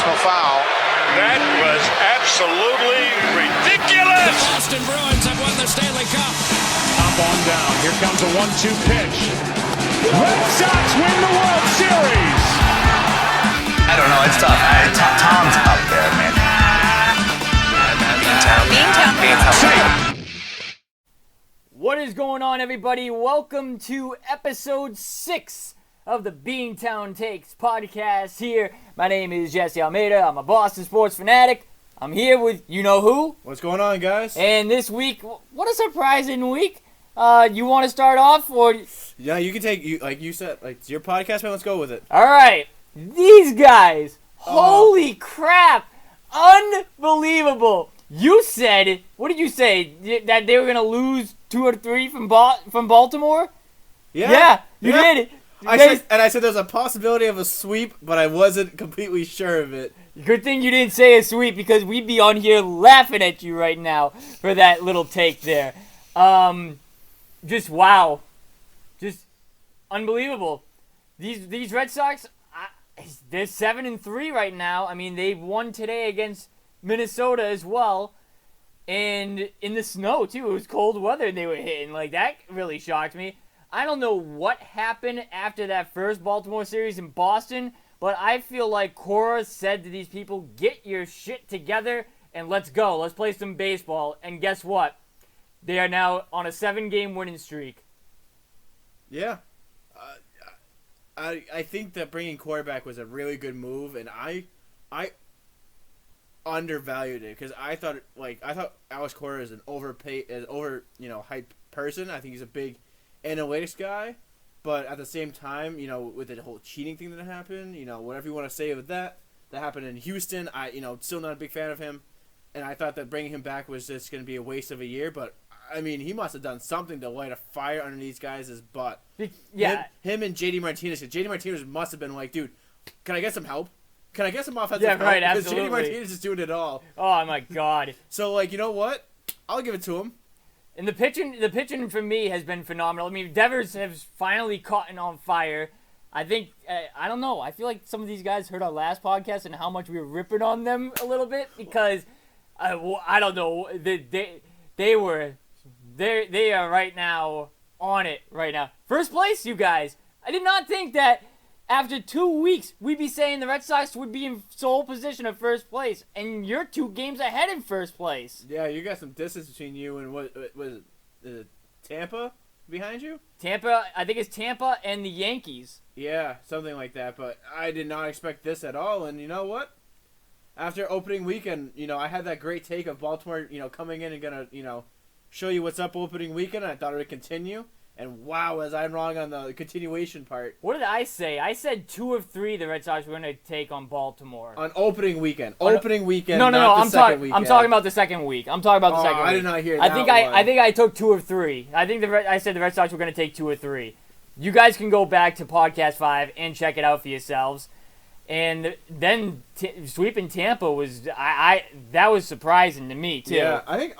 personal foul. That was absolutely ridiculous! The Boston Bruins have won the Stanley Cup. Up on down. Here comes a 1-2 pitch. Red Sox win the World Series. I don't know. It's tough. Tom's up there, man. Beantown. What is going on, everybody? Welcome to episode 6 of the Beantown Takes podcast here. My name is Jesse Almeida. I'm a Boston sports fanatic. I'm here with you-know-who. What's going on, guys? And this week, what a surprising week. You want to start off? Or Yeah, you can take, like you said, like it's your podcast, man. Let's go with it. All right. These guys, holy crap. Unbelievable. You said, what did you say? That they were going to lose 2 or 3 from Baltimore? Yeah, you did. I said there's a possibility of a sweep, but I wasn't completely sure of it. Good thing you didn't say a sweep, because we'd be on here laughing at you right now for that little take there. Just wow. Just unbelievable. These Red Sox, they're 7-3 right now. I mean, they've won today against Minnesota as well. And in the snow, too. It was cold weather they were hitting. Like, that really shocked me. I don't know what happened after that first Baltimore series in Boston, but I feel like Cora said to these people, get your shit together and let's go. Let's play some baseball. And guess what? They are now on a 7-game winning streak. Yeah. I think that bringing Cora back was a really good move, and I undervalued it because I thought Alex Cora is an hyped person. I think he's a big analytics guy, but at the same time, with the whole cheating thing that happened, whatever you want to say with that happened in Houston. Still not a big fan of him, and I thought that bringing him back was just going to be a waste of a year. But I mean, he must have done something to light a fire under these guys' butt. Yeah, him and JD Martinez. JD Martinez must have been like, dude, can I get some help? Can I get some offensive help? Yeah, right, Because absolutely. JD Martinez is doing it all. Oh, my God. So, you know what? I'll give it to him. And the pitching for me has been phenomenal. I mean, Devers has finally caught on fire. I think, I don't know. I feel like some of these guys heard our last podcast and how much we were ripping on them a little bit because, I don't know, they are right now on it right now. First place, you guys. I did not think that after 2 weeks, we'd be saying the Red Sox would be in sole position of first place, and you're 2 games ahead in first place. Yeah, you got some distance between you and what was it, Tampa behind you? Tampa, I think it's Tampa and the Yankees. Yeah, something like that, but I did not expect this at all, and you know what? After opening weekend, I had that great take of Baltimore, coming in and gonna, show you what's up opening weekend, and I thought it would continue. And wow, was I wrong on the continuation part. What did I say? I said 2 of 3 the Red Sox were going to take on Baltimore. On opening weekend. Opening weekend, No, not the second weekend. I'm talking about the second week. I'm talking about the second week. I did not hear that I think I took 2 of 3. I said the Red Sox were going to take 2 of 3. You guys can go back to Podcast 5 and check it out for yourselves. And then sweeping Tampa was that was surprising to me too. Yeah, I think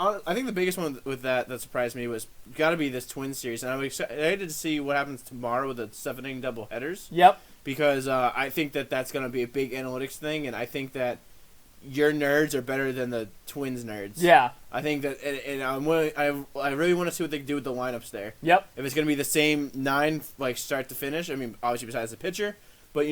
the biggest one with that surprised me was got to be this Twins series, and I'm excited to see what happens tomorrow with the 7-inning doubleheaders. Yep. Because I think that's going to be a big analytics thing, and I think that your nerds are better than the Twins nerds. Yeah. I think that, and I really want to see what they do with the lineups there. Yep. If it's going to be the same 9 start to finish. I mean, obviously besides the pitcher, but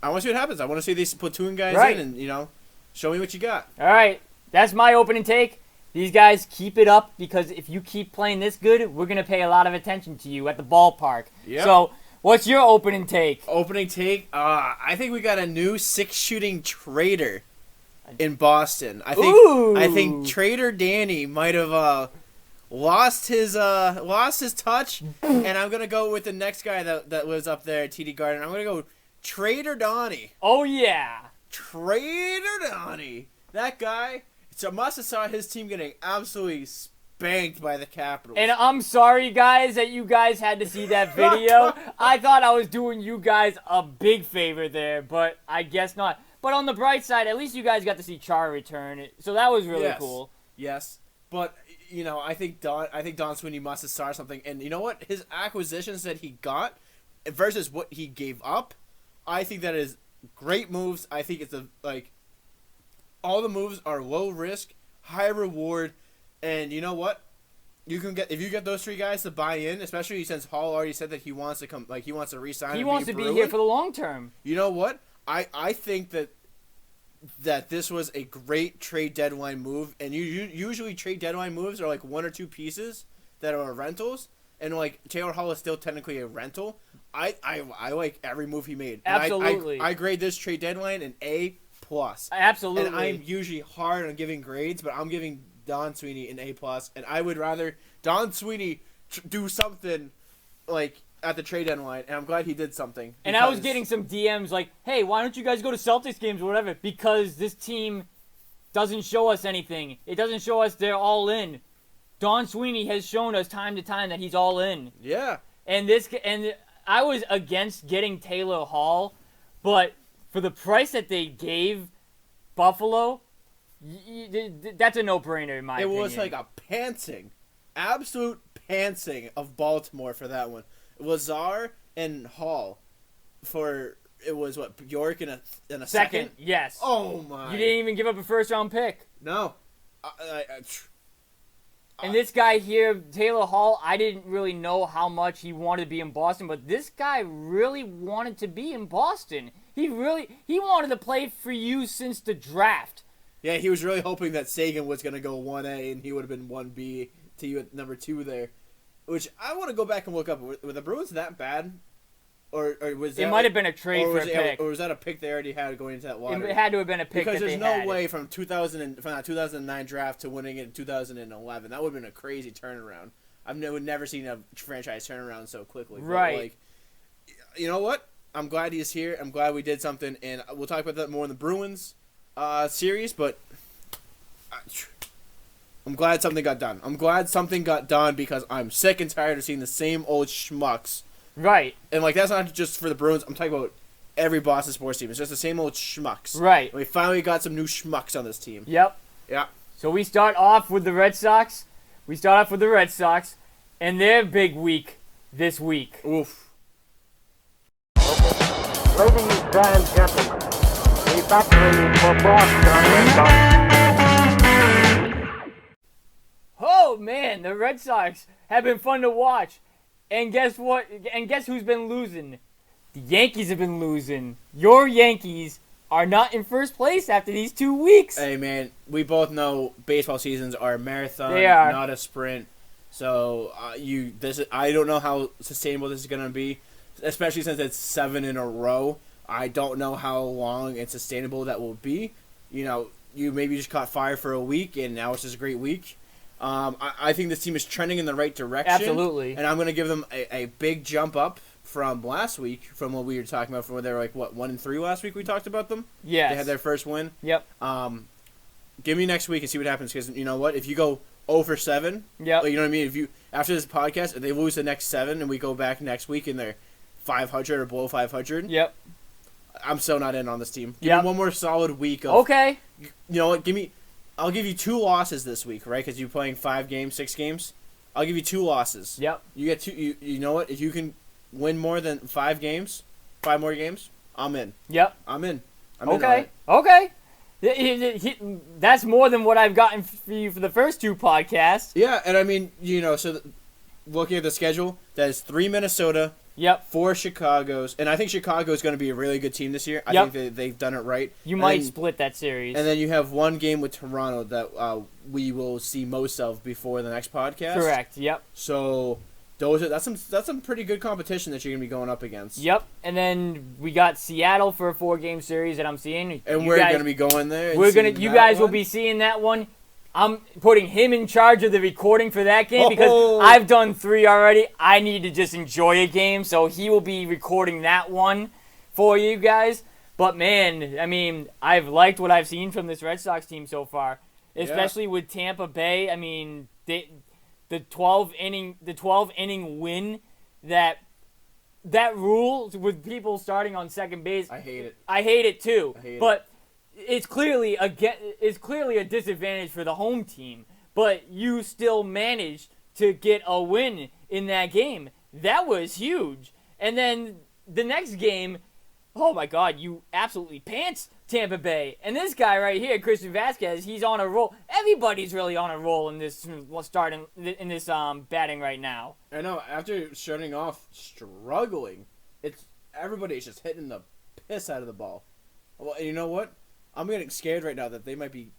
I want to see what happens. I want to see these platoon guys in and, show me what you got. All right. That's my opening take. These guys, keep it up because if you keep playing this good, we're going to pay a lot of attention to you at the ballpark. Yep. So, what's your opening take? Opening take? I think we got a new 6-shooting trader in Boston. I think Trader Danny might have lost his touch, and I'm going to go with the next guy that was up there at TD Garden. I'm going to go Trader Donnie. Oh, yeah. Trader Donnie. That guy, must have saw his team getting absolutely spanked by the Capitals. And I'm sorry, guys, that you guys had to see that video. I thought I was doing you guys a big favor there, but I guess not. But on the bright side, at least you guys got to see Char return. So that was really cool. Yes. But, I think Don Sweeney must have saw something. And you know what? His acquisitions that he got versus what he gave up, I think that is great moves. I think it's all the moves are low risk, high reward, and you know what? If you get those three guys to buy in, especially since Hall already said that he wants to come, he wants to re-sign. He wants to be here for the long term. You know what? I think that this was a great trade deadline move, and usually trade deadline moves are like one or two pieces that are rentals, and Taylor Hall is still technically a rental. I like every move he made. Absolutely. I grade this trade deadline an A+. Absolutely. And I'm usually hard on giving grades, but I'm giving Don Sweeney an A+, and I would rather Don Sweeney do something at the trade deadline, and I'm glad he did something. And I was getting some DMs like, hey, why don't you guys go to Celtics games or whatever? Because this team doesn't show us anything. It doesn't show us they're all in. Don Sweeney has shown us time to time that he's all in. Yeah. And I was against getting Taylor Hall, but for the price that they gave Buffalo, that's a no-brainer in my opinion. It was like a absolute pantsing of Baltimore for that one. Lazar and Hall it was Bjork in a second? Yes. Oh my! You didn't even give up a first-round pick. No. And this guy here, Taylor Hall, I didn't really know how much he wanted to be in Boston, but this guy really wanted to be in Boston. He wanted to play for you since the draft. Yeah, he was really hoping that Sagan was going to go 1A and he would have been 1B to you at number 2 there. Which I want to go back and look up. Were the Bruins that bad? Or was that... It might have been a trade for a pick. Or was that a pick they already had going into that lottery? It had to have been a pick because that they there's had. no way from that 2009 draft to winning it in 2011. That would have been a crazy turnaround. I've never seen a franchise turn around so quickly. Right. But you know what? I'm glad he's here. I'm glad we did something. And we'll talk about that more in the Bruins series. But... I'm glad something got done. I'm glad something got done because I'm sick and tired of seeing the same old schmucks. Right. And that's not just for the Bruins. I'm talking about every Boston sports team. It's just the same old schmucks. Right. And we finally got some new schmucks on this team. Yep. Yeah. So we start off with the Red Sox. And their big week this week. Oof. Ladies and gentlemen, the battery for Boston. Oh man, the Red Sox have been fun to watch. And guess what? And guess who's been losing? The Yankees have been losing. Your Yankees are not in first place after these 2 weeks. Hey man, we both know baseball seasons are a marathon, They are. not a sprint. So I don't know how sustainable this is gonna be, especially since it's 7 in a row. I don't know how long and sustainable that will be. You maybe just caught fire for a week, and now it's just a great week. I think this team is trending in the right direction. Absolutely. And I'm going to give them a big jump up from last week, from what we were talking about, from where they were 1-3 last week we talked about them? Yes. They had their first win. Yep. Give me next week and see what happens, because you know what? If you go 0 for 7, yep. You know what I mean? After this podcast, if they lose the next 7 and we go back next week and they're 500 or below 500, yep. I'm so not in on this team. Give Yep. me one more solid week of... Okay. You know what? I'll give you 2 losses this week, right? Because you're playing 5 games, 6 games. I'll give you 2 losses. Yep. You get 2. You know what? If you can win more than 5 games, 5 more games, I'm in. Yep. I'm in. Okay. Okay. That's more than what I've gotten for you for the first 2 podcasts. Yeah, and I mean, looking at the schedule, that is 3 Minnesota. Yep. 4 Chicago's, and I think Chicago is going to be a really good team this year. I think they've done it right. You might split that series. And then you have 1 game with Toronto that we will see most of before the next podcast. Correct. Yep. So that's some pretty good competition that you're going to be going up against. Yep. And then we got Seattle for a 4-game series that I'm seeing. And we're going to be going there. You guys will be seeing that one. I'm putting him in charge of the recording for that game because I've done 3 already. I need to just enjoy a game, so he will be recording that one for you guys. But man, I mean, I've liked what I've seen from this Red Sox team so far, especially with Tampa Bay. I mean, the 12 inning win, that rule with people starting on second base. I hate it. I hate it too. I hate it. It's clearly a disadvantage for the home team, but you still managed to get a win in that game. That was huge. And then the next game, oh my God, you absolutely pants Tampa Bay. And this guy right here, Christian Vasquez, he's on a roll. Everybody's really on a roll in this batting right now. I know. After starting off struggling, everybody's just hitting the piss out of the ball. Well, and you know what? I'm getting scared right now that they might be,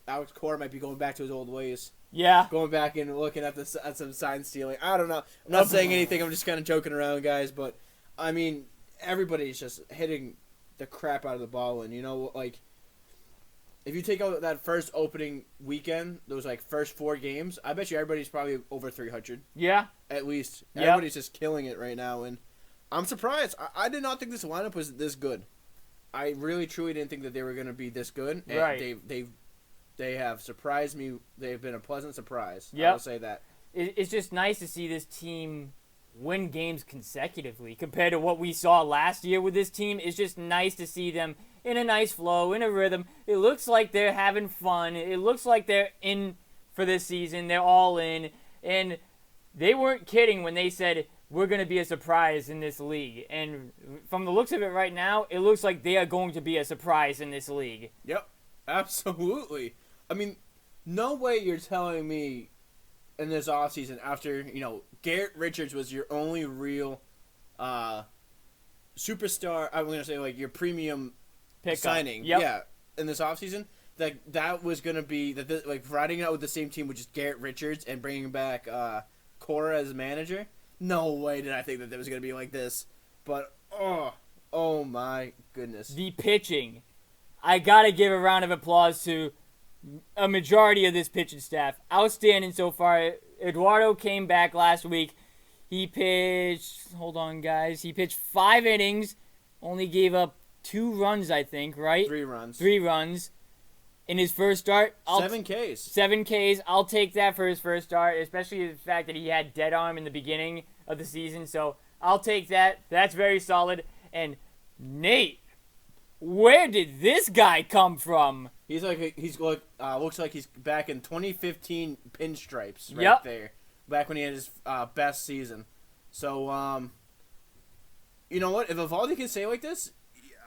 Alex Cora might be going back to his old ways. Yeah. Going back and looking at some sign stealing. I don't know. I'm not saying anything. I'm just kind of joking around, guys. But, I mean, everybody's just hitting the crap out of the ball. And, if you take out that first opening weekend, those, first 4 games, I bet you everybody's probably over 300. Yeah. At least. Yep. Everybody's just killing it right now. And I'm surprised. I did not think this lineup was this good. I really, truly didn't think that they were going to be this good. And right. They have surprised me. They've been a pleasant surprise. Yep. I will say that. It's just nice to see this team win games consecutively compared to what we saw last year with this team. It's just nice to see them in a nice flow, in a rhythm. It looks like they're having fun. It looks like they're in for this season. They're all in. And they weren't kidding when they said, we're going to be a surprise in this league. And from the looks of it right now, it looks like they are going to be a surprise in this league. Yep, absolutely. I mean, no way you're telling me in this offseason after, Garrett Richards was your only real superstar, I'm going to say, your premium Pickup. signing. Yep. Yeah, in this offseason. That was going to be, riding it out with the same team with just Garrett Richards and bringing back Cora as manager. No way did I think that it was going to be like this. But, oh my goodness. The pitching. I got to give a round of applause to a majority of this pitching staff. Outstanding so far. Eduardo came back last week. He pitched, hold on guys, he pitched 5 innings, only gave up 2 runs I think, right? 3 runs. 3 runs. In his first start. 7 Ks. 7 Ks. I'll take that for his first start, especially the fact that he had dead arm in the beginning of the season. So I'll take that. That's very solid. And Nate, where did this guy come from? Looks like he's back in 2015 pinstripes right Yep. there. Back when he had his best season. So, you know what? If Evaldi can say like this,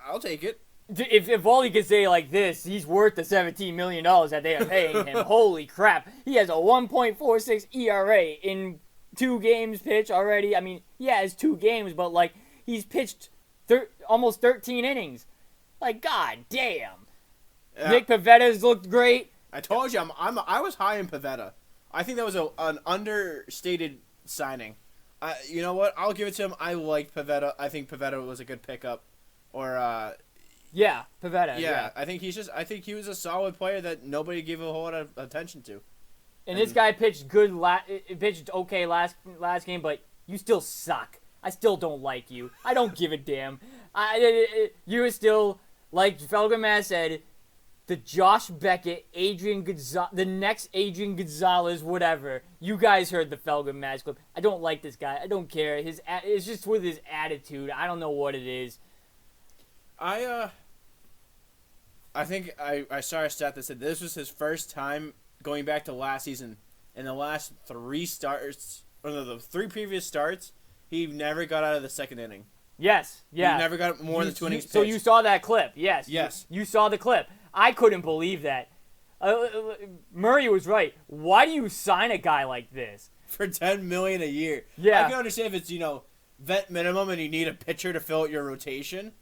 I'll take it. If all he could say like this, he's worth the $17 million that they are paying him. Holy crap. He has a 1.46 ERA in 2 games pitched already. I mean, he has 2 games, but, he's pitched almost 13 innings. God damn. Yeah. Nick Pavetta's looked great. I told you, I was high in Pavetta. I think that was an understated signing. You know what? I'll give it to him. I liked Pavetta. I think Pavetta was a good pickup. Yeah, Pavetta. Yeah, I think he was a solid player that nobody gave a whole lot of attention to. And this guy pitched good. Pitched okay last game, but you still suck. I still don't like you. I don't give a damn. You're still, like Felgerman said, the Josh Beckett, the next Adrian Gonzalez, whatever. You guys heard the Felgerman clip. I don't like this guy. I don't care. It's just with his attitude. I don't know what it is. I think I saw a stat that said this was his first time going back to last season. In the last 3 starts, or the 3 previous starts, he never got out of the second inning. Yes, yeah. He never got more than 2 innings pitched. So you saw that clip, yes. Yes. You saw the clip. I couldn't believe that. Murray was right. Why do you sign a guy like this? For $10 million a year. Yeah. I can understand if it's, vet minimum and you need a pitcher to fill out your rotation.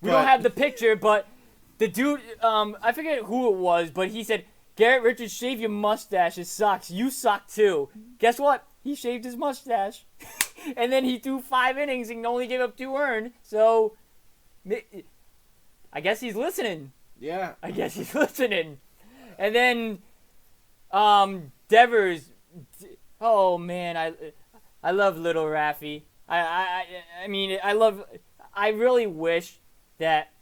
We don't have the picture, but the dude, I forget who it was, but he said, Garrett Richards, shave your mustache. It sucks. You suck too. Guess what? He shaved his mustache. And then he threw 5 innings and only gave up 2 earned. So, I guess he's listening. Yeah. I guess he's listening. And then, Devers. Oh man, I love little Raffy. I really wish that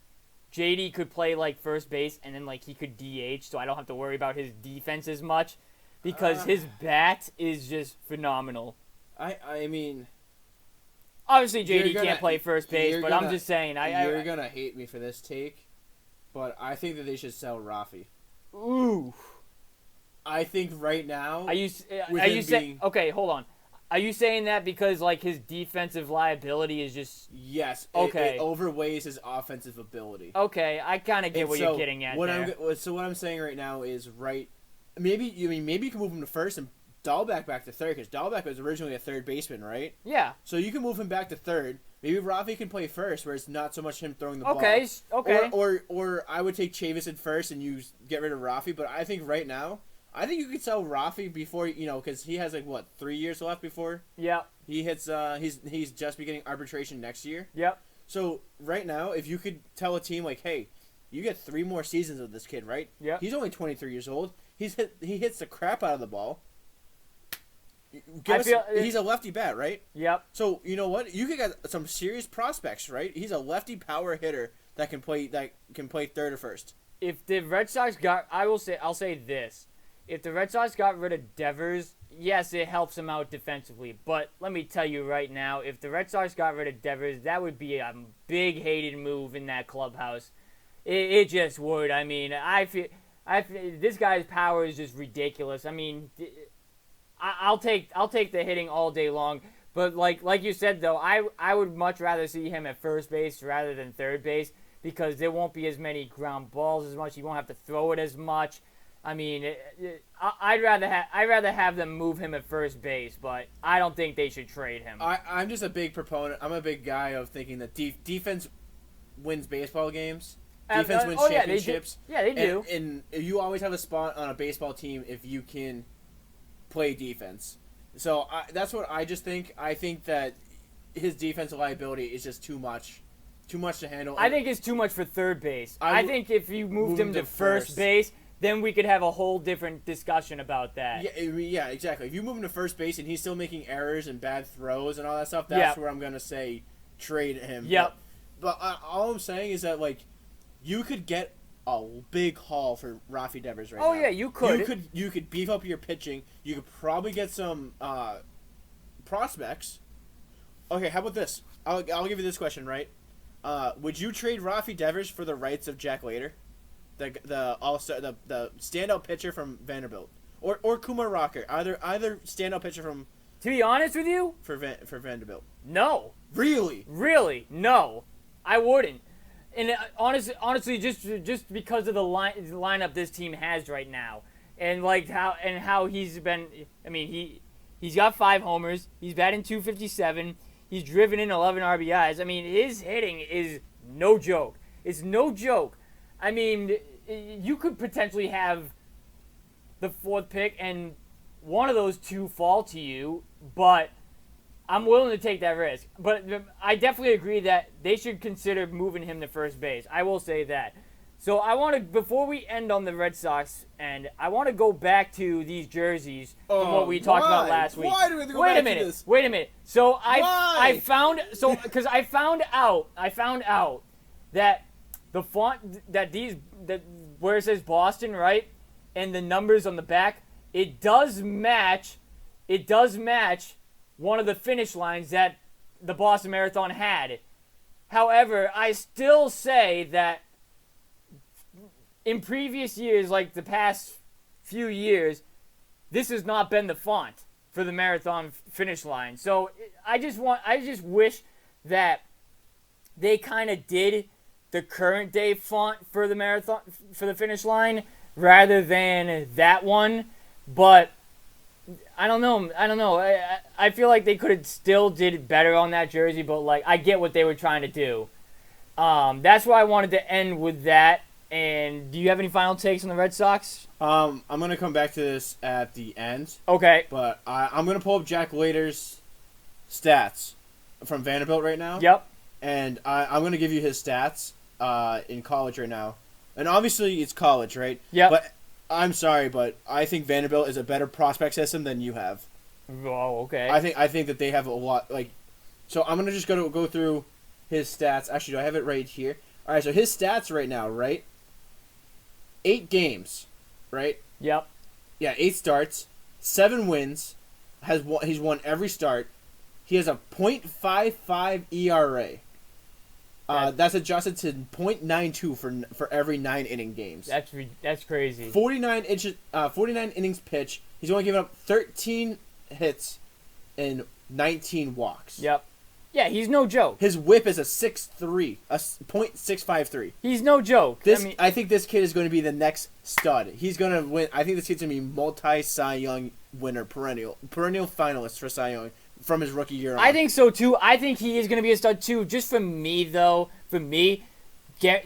JD could play first base and then he could DH, so I don't have to worry about his defense as much, because his bat is just phenomenal. I mean, obviously JD can't play first base, but I'm just saying. You're gonna hate me for this take, but I think that they should sell Rafi. Ooh. I think right now. Are you saying? Okay, hold on. Are you saying that because like his defensive liability is just Yes. Okay. It overweighs his offensive ability. okay? I kind of get And what so you're getting at what there. what I'm saying right now is maybe you can move him to first and Dahlbeck back to third because Dahlbeck was originally a third baseman, right? Yeah. So you can move him back to third. Maybe Rafi can play first, where it's not so much him throwing the Okay. ball. Okay. Or I would take Chavis in first and you get rid of Rafi. But I think right now, I think you could sell Rafi before because he has 3 years left before Yep. he hits. He's just beginning arbitration next year. Yep. So right now, if you could tell a team hey, you get 3 more seasons of this kid, right? Yep. He's only 23 years old. He hits the crap out of the ball. He's a lefty bat, right? Yep. So you know what? You could get some serious prospects, right? He's a lefty power hitter that can play third or first. If the Red Sox I'll say this. If the Red Sox got rid of Devers, yes, it helps them out defensively. But let me tell you right now, if the Red Sox got rid of Devers, that would be a big hated move in that clubhouse. It just would. I mean, I feel this guy's power is just ridiculous. I mean, I'll take the hitting all day long. But like you said though, I would much rather see him at first base rather than third base because there won't be as many ground balls as much. He won't have to throw it as much. I mean, I'd rather have them move him at first base, but I don't think they should trade him. I'm just a big proponent. I'm a big guy of thinking that defense wins baseball games. Defense wins championships. Yeah, they do. And you always have a spot on a baseball team if you can play defense. So that's what I just think. I think that his defensive liability is just too much to handle. I think it's too much for third base. I think if you moved him to first base, then we could have a whole different discussion about that. Yeah, exactly. If you move him to first base and he's still making errors and bad throws and all that stuff, that's where I'm going to say trade him. Yep. But all I'm saying is that, you could get a big haul for Rafi Devers right now. Oh, yeah, you could. You could beef up your pitching. You could probably get some prospects. Okay, how about this? I'll give you this question, right? Would you trade Rafi Devers for the rights of Jack Leiter? The all-star, the standout pitcher from Vanderbilt, or Kumar Rocker, either standout pitcher from. To be honest with you, for Vanderbilt. No. Really, no, I wouldn't. And honestly, just because of the lineup this team has right now, and how he's been. I mean, he's got 5 homers. He's batting .257. He's driven in 11 RBIs. I mean, his hitting is no joke. It's no joke. I mean, you could potentially have the 4th pick and one of those 2 fall to you, but I'm willing to take that risk. But I definitely agree that they should consider moving him to first base. I will say that. So I want to, before we end on the Red Sox, and I want to go back to these jerseys from what we talked about last week. Why do we have to go back to this? Wait a minute. So I found out that the font that where it says Boston, right, and the numbers on the back, it does match one of the finish lines that the Boston Marathon had. However, I still say that in previous years, like the past few years, this has not been the font for the marathon finish line. So I just wish that they kind of did the current day font for the marathon for the finish line rather than that one. But I don't know. I feel like they could have still did better on that jersey, but I get what they were trying to do. That's why I wanted to end with that. And do you have any final takes on the Red Sox? I'm gonna come back to this at the end. Okay. But I'm gonna pull up Jack Leiter's stats from Vanderbilt right now. Yep. And I'm gonna give you his stats in college right now. And obviously it's college, right? Yeah. But I'm sorry, but I think Vanderbilt is a better prospect system than you have. Oh, okay. I think that they have a lot so I'm gonna just go through his stats. Actually, do I have it right here? All right, so his stats right now, right? 8 games, right? Yep. Yeah, 8 starts, 7 wins. He's won every start. He has a .55 ERA. That's adjusted to .92 for every 9 inning games. That's crazy. 49 innings pitch. He's only given up 13 hits and 19 walks. Yep. Yeah, he's no joke. His whip is a 6.3, a .653. He's no joke. I think this kid is going to be the next stud. He's going to win. I think this kid's going to be multi-Cy Young winner, perennial finalist for Cy Young from his rookie year on. I think so, too. I think he is going to be a stud, too. Just for me, though,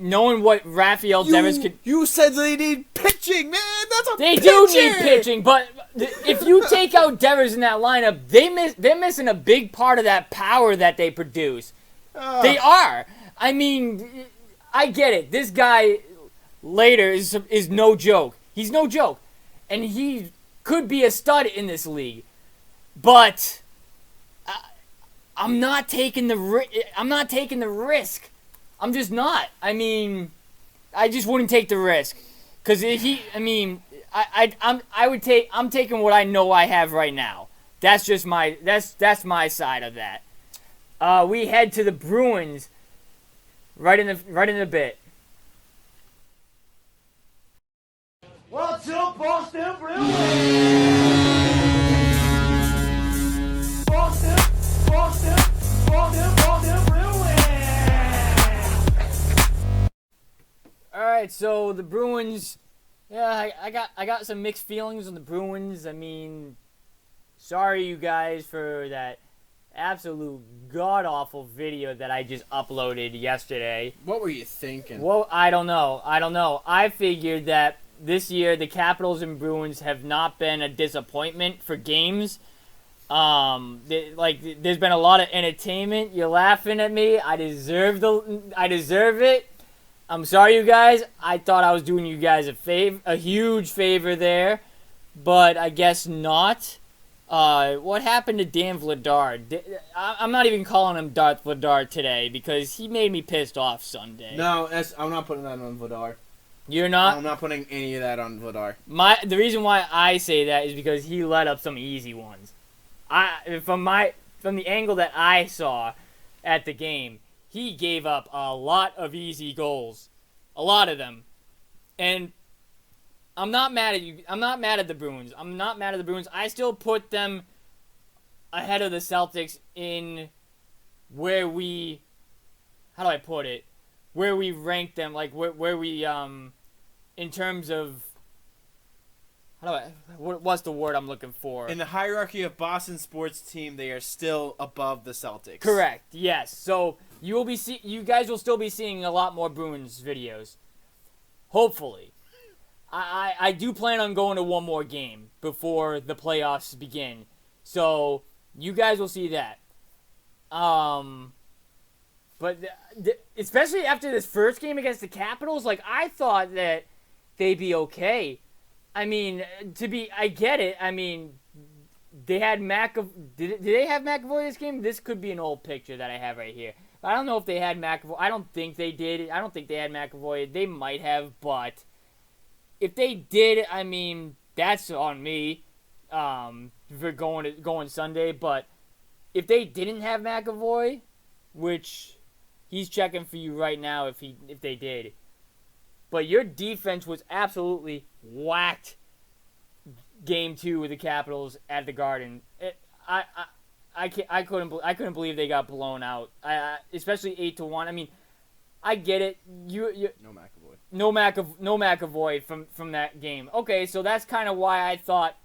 knowing what Rafael Devers could... You said they need pitching, man! That's a They pitcher! do need pitching, but if you take out Devers in that lineup, they're missing a big part of that power that they produce. They are. I mean, I get it. This guy later is no joke. He's no joke. And he could be a stud in this league. But I'm not taking the risk. I'm just not. I mean, I just wouldn't take the risk, because I'm taking what I know I have right now. That's just that's my side of that. We head to the Bruins right in the bit. What's up, Boston Bruins? Boston Bruins. All right, so the Bruins. Yeah, I got some mixed feelings on the Bruins. I mean, sorry you guys for that absolute god-awful video that I just uploaded yesterday. What were you thinking? Well, I don't know. I figured that this year the Capitals and Bruins have not been a disappointment for games. There's been a lot of entertainment. You're laughing at me. I deserve it. I'm sorry, you guys. I thought I was doing you guys a huge favor there, but I guess not. What happened to Dan Vladar? I'm not even calling him Darth Vladar today because he made me pissed off Sunday. No, I'm not putting that on Vladar. You're not? I'm not putting any of that on Vladar. The reason why I say that is because he let up some easy ones. From the angle that I saw at the game, he gave up a lot of easy goals. A lot of them. And I'm not mad at you. I'm not mad at the Bruins. I still put them ahead of the Celtics in where we... How do I put it? Where we rank them. Like, where we... in terms of... What's the word I'm looking for? In the hierarchy of Boston sports team, they are still above the Celtics. Correct. Yes. So you guys will still be seeing a lot more Bruins videos. Hopefully. I do plan on going to one more game before the playoffs begin. So you guys will see that. But especially after this first game against the Capitals, like, I thought that they'd be okay. I mean, I get it. I mean, they had did they have McAvoy this game? This could be an old picture that I have right here. I don't know if they had McAvoy. I don't think they did. I don't think they had McAvoy. They might have, but if they did, I mean, that's on me for going Sunday. But if they didn't have McAvoy, which he's checking for you right now if they did. But your defense was absolutely whacked game 2 with the Capitals at the Garden. I couldn't believe they got blown out. Especially 8-1. I mean, I get it. No McAvoy from that game. Okay, so that's kind of why I thought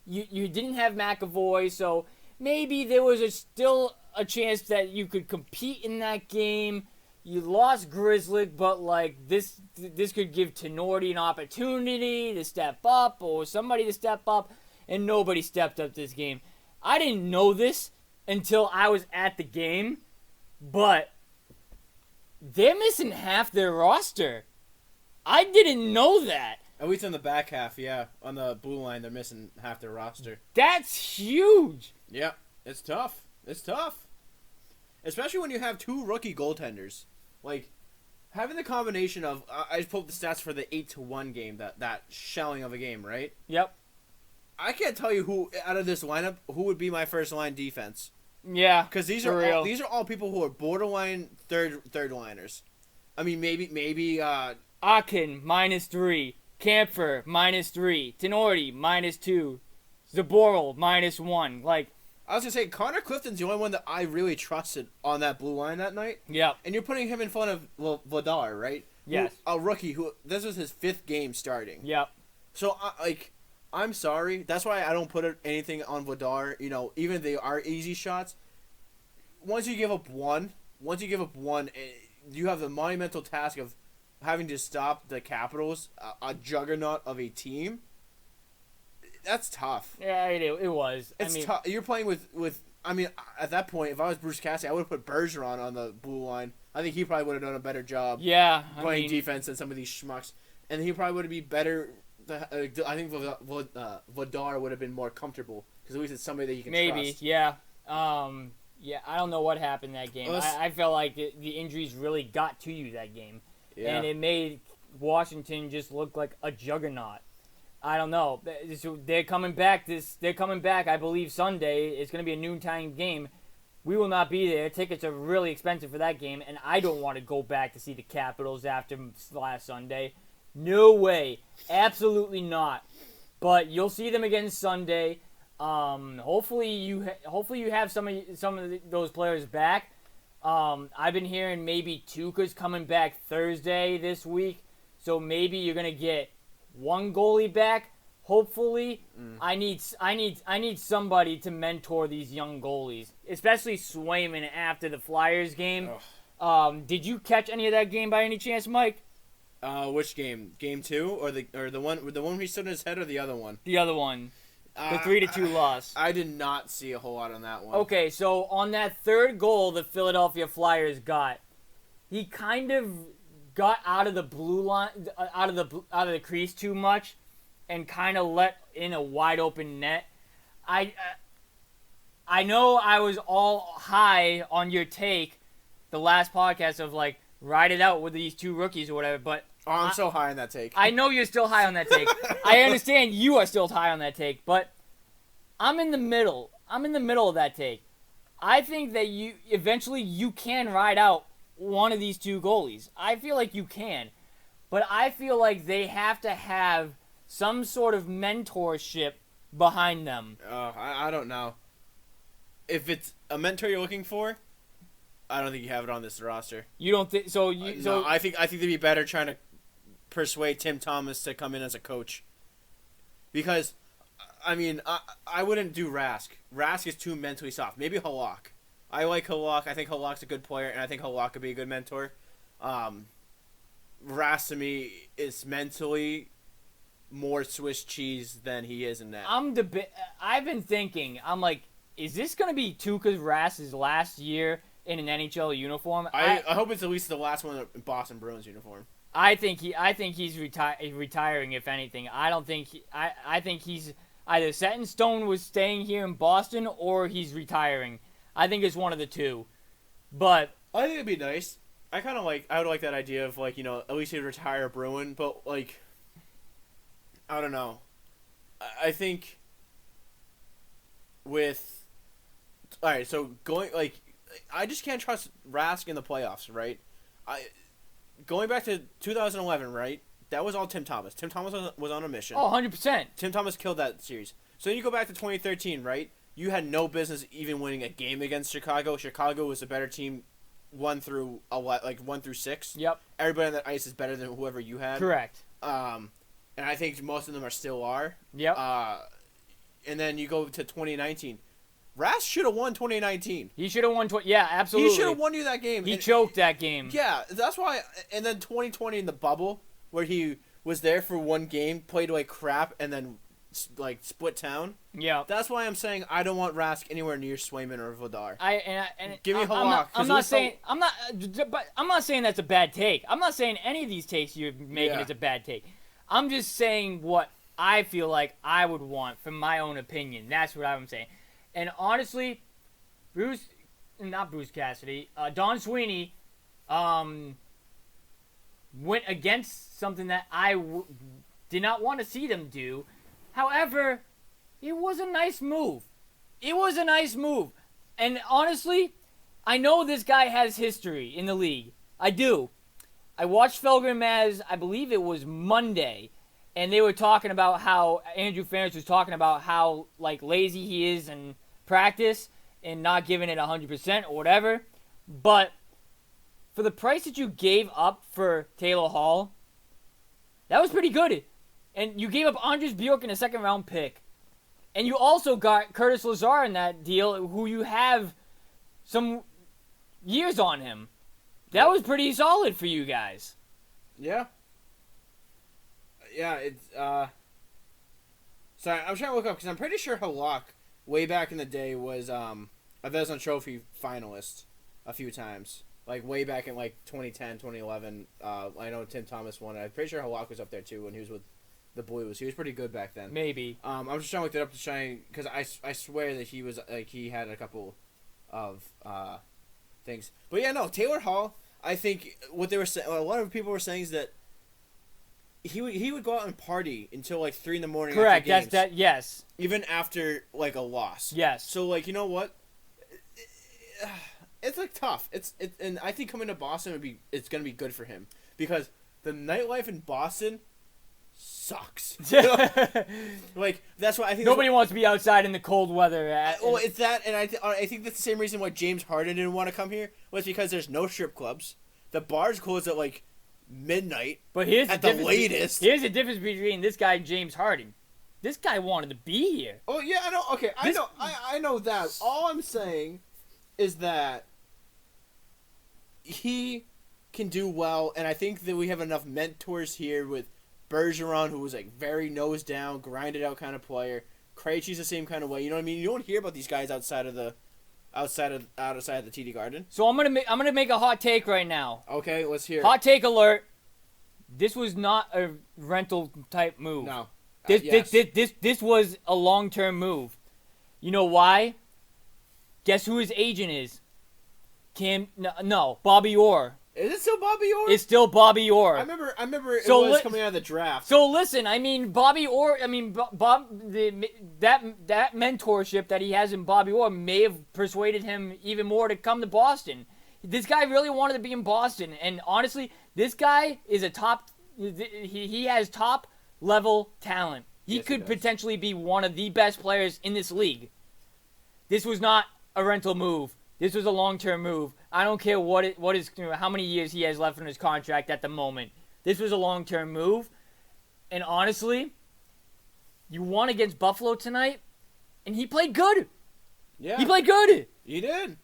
you didn't have McAvoy, so maybe there was still a chance that you could compete in that game. You lost Grizzly, but like this could give Tenorti an opportunity to step up or somebody to step up, and nobody stepped up this game. I didn't know this until I was at the game, but they're missing half their roster. I didn't know that. At least in the back half, yeah. On the blue line, they're missing half their roster. That's huge. Yeah, it's tough. It's tough. Especially when you have 2 rookie goaltenders. Like, having the combination of... I just pulled the stats for the 8-1 game, that shelling of a game, right? Yep. I can't tell you who, out of this lineup, who would be my first line defense. Yeah, because these are all people who are borderline third liners. I mean, maybe Akin -3, Kampfer -3, Tenorti -2, Zaboral -1. Like, I was gonna say Connor Clifton's the only one that I really trusted on that blue line that night. Yeah. And you're putting him in front of Vladar, right? Yes. A rookie who this was his 5th game starting. Yep. So I'm sorry. That's why I don't put anything on Vladar. You know, even if they are easy shots. Once you give up one, you have the monumental task of having to stop the Capitals, a juggernaut of a team. That's tough. Yeah, it was. It's tough. You're playing with. I mean, at that point, if I was Bruce Cassidy, I would have put Bergeron on the blue line. I think he probably would have done a better job. Yeah, playing defense than some of these schmucks, and he probably would have been better. I think Vladar would have been more comfortable because at least it's somebody that you can trust. Yeah. Yeah, I don't know what happened that game. I felt like the injuries really got to you that game, and it made Washington just look like a juggernaut. I don't know. They're coming back. They're coming back. I believe Sunday. It's going to be a noontime game. We will not be there. Tickets are really expensive for that game, and I don't want to go back to see the Capitals after last Sunday. No way. Absolutely not. But you'll see them again Sunday. Hopefully you have some of those players back. I've been hearing maybe Tuukka's coming back Thursday this week, so maybe you're gonna get one goalie back. Hopefully, I need somebody to mentor these young goalies, especially Swayman after the Flyers game. Did you catch any of that game by any chance, Mike? Which game? Game 2 or the one where he stood in his head, or the other one? The other one. The 3-2 loss. I did not see a whole lot on that one. Okay, so on that third goal the Philadelphia Flyers got, he kind of got out of the blue line, out of the crease too much, and kind of let in a wide open net. I know I was all high on your take, the last podcast of like ride it out with these two rookies or whatever, but. I'm so high on that take. I know you're still high on that take. I understand you are still high on that take, but I'm in the middle. I'm in the middle of that take. I think that you can ride out one of these two goalies. I feel like you can. But I feel like they have to have some sort of mentorship behind them. I don't know. If it's a mentor you're looking for, I don't think you have it on this roster. You don't think so? No, I think they'd be better trying to persuade Tim Thomas to come in as a coach. Because, I mean, I wouldn't do Rask. Rask is too mentally soft. Maybe Halak. I like Halak. I think Halak's a good player, and I think Halak could be a good mentor. Rask, to me, is mentally more Swiss cheese than he is in that. I've been thinking, I'm like, is this going to be Tuukka Rask's last year in an NHL uniform? I hope it's at least the last one in Boston Bruins uniform. I think he's retiring, if anything. I think he's either set in stone with staying here in Boston or he's retiring. I think it's one of the two. But I think it'd be nice. I would like that idea of like, you know, at least he'd retire a Bruin, but like, I don't know. I think alright, so going like, I just can't trust Rask in the playoffs, right? Going back to 2011, right? That was all Tim Thomas. Tim Thomas was on a mission. Oh, 100%. Tim Thomas killed that series. So then you go back to 2013, right? You had no business even winning a game against Chicago. Chicago was a better team 1 through 6. Yep. Everybody on that ice is better than whoever you had. Correct. And I think most of them still are. Yep. And then you go to 2019. Rask should have won 2019. He should have won. Yeah, absolutely. He should have won you that game. He choked that game. Yeah, that's why. And then 2020 in the bubble, where he was there for one game, played like crap, and then like split town. Yeah. That's why I'm saying I don't want Rask anywhere near Swayman or Vladar. Give me Halak. I'm not saying that's a bad take. I'm not saying any of these takes you're making is a bad take. I'm just saying what I feel like I would want from my own opinion. That's what I'm saying. And honestly, not Bruce Cassidy, Don Sweeney went against something that I did not want to see them do. However, it was a nice move. And honestly, I know this guy has history in the league. I do. I watched Felger Maz, I believe it was Monday, and they were talking about how Andrew Ferentz was talking about how like lazy he is and practice and not giving it 100% or whatever. But for the price that you gave up for Taylor Hall, that was pretty good. And you gave up Andres Bjork in a second-round pick. And you also got Curtis Lazar in that deal, who you have some years on him. That was pretty solid for you guys. Yeah. Yeah, it's, sorry, I'm trying to look up, because I'm pretty sure Halak, way back in the day, was, a Vezina Trophy finalist a few times. Like, way back in, like, 2010, 2011. I know Tim Thomas won it. I'm pretty sure Halak was up there, too, when he was with the Blues. He was pretty good back then. Maybe. I'm just trying to look that up to try, because I swear that he was, like, he had a couple of, things. But, yeah, no, Taylor Hall, I think what they were saying, a lot of people were saying is that he would go out and party until like 3 a.m. Correct. After games, Yes. even after like a loss. Yes. So like, you know what? It's like tough. And I think coming to Boston it's gonna be good for him, because the nightlife in Boston sucks. Like that's why I think Nobody wants to be outside in the cold weather. Well, it's that, and I think that's the same reason why James Harden didn't want to come here, was because there's no strip clubs. The bars close at like midnight. But here's at the latest. Here's the difference between this guy and James Harden. This guy wanted to be here. Oh yeah, I know. Okay, I know that. All I'm saying is that he can do well, and I think that we have enough mentors here with Bergeron, who was like very nose down, grinded out kind of player. Krejci's the same kind of way. You know what I mean? You don't hear about these guys outside of the TD Garden. So I'm gonna make a hot take right now. Okay, let's hear. Hot take alert. This was not a rental type move. No. This was a long-term move. You know why? Guess who his agent is? Bobby Orr. Is it still Bobby Orr? It's still Bobby Orr. I remember it was coming out of the draft. So listen, I mean Bobby Orr. I mean that mentorship that he has in Bobby Orr may have persuaded him even more to come to Boston. This guy really wanted to be in Boston, and honestly, this guy is a top. He has top level talent. He could potentially be one of the best players in this league. This was not a rental move. This was a long-term move. I don't care how many years he has left in his contract at the moment. This was a long-term move. And honestly, you won against Buffalo tonight, and he played good. Yeah. He played good. He did.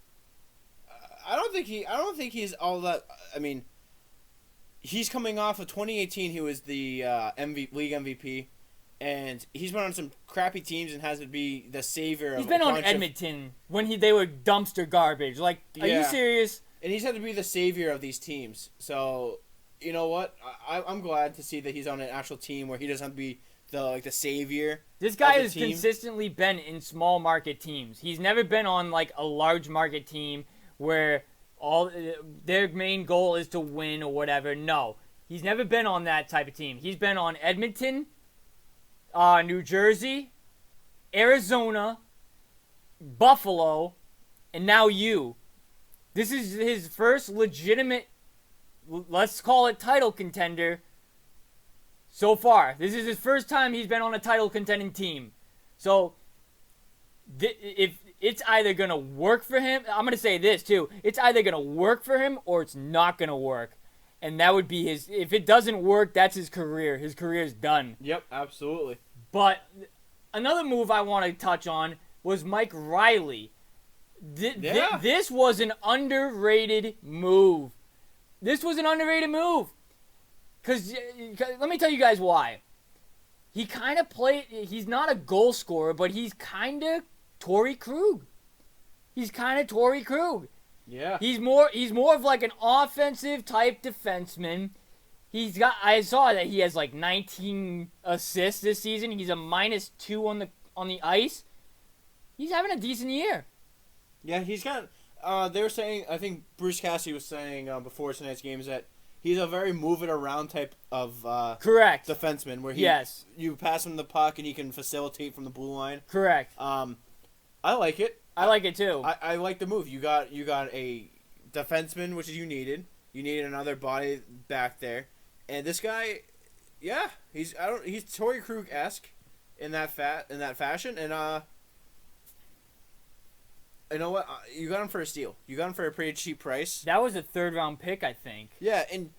I don't think he's all that. I mean, he's coming off of 2018. He was the league MVP. And he's been on some crappy teams and has to be the savior of He's been on Edmonton when they were dumpster garbage. Like, are you serious? And he's had to be the savior of these teams. So, you know what? I'm glad to see that he's on an actual team where he doesn't have to be the savior. This guy has consistently been in small market teams. He's never been on like a large market team where all their main goal is to win or whatever. No, he's never been on that type of team. He's been on Edmonton, New Jersey, Arizona, Buffalo, and now you. This is his first legitimate, let's call it title contender so far. This is his first time he's been on a title contending team. So, if it's either going to work for him, I'm going to say this too. It's either going to work for him or it's not going to work. And that would be if it doesn't work, that's his career. His career is done. Yep, absolutely. But another move I want to touch on was Mike Riley. This was an underrated move. Because let me tell you guys why. He kind of he's not a goal scorer, but he's kind of Torrey Krug. Yeah. He's more of like an offensive type defenseman. I saw that he has like 19 assists this season. He's a -2 on the ice. He's having a decent year. Yeah, he's got. They were saying. I think Bruce Cassidy was saying before tonight's game is that he's a very move it around type of correct defenseman where you pass him the puck and he can facilitate from the blue line. Correct. I like it. I like it too. I like the move. You got a defenseman, which is you needed. You needed another body back there, and this guy, yeah, he's Torrey Krug-esque in that fashion, and You know what? You got him for a steal. You got him for a pretty cheap price. That was a 3rd-round pick, I think. Yeah, and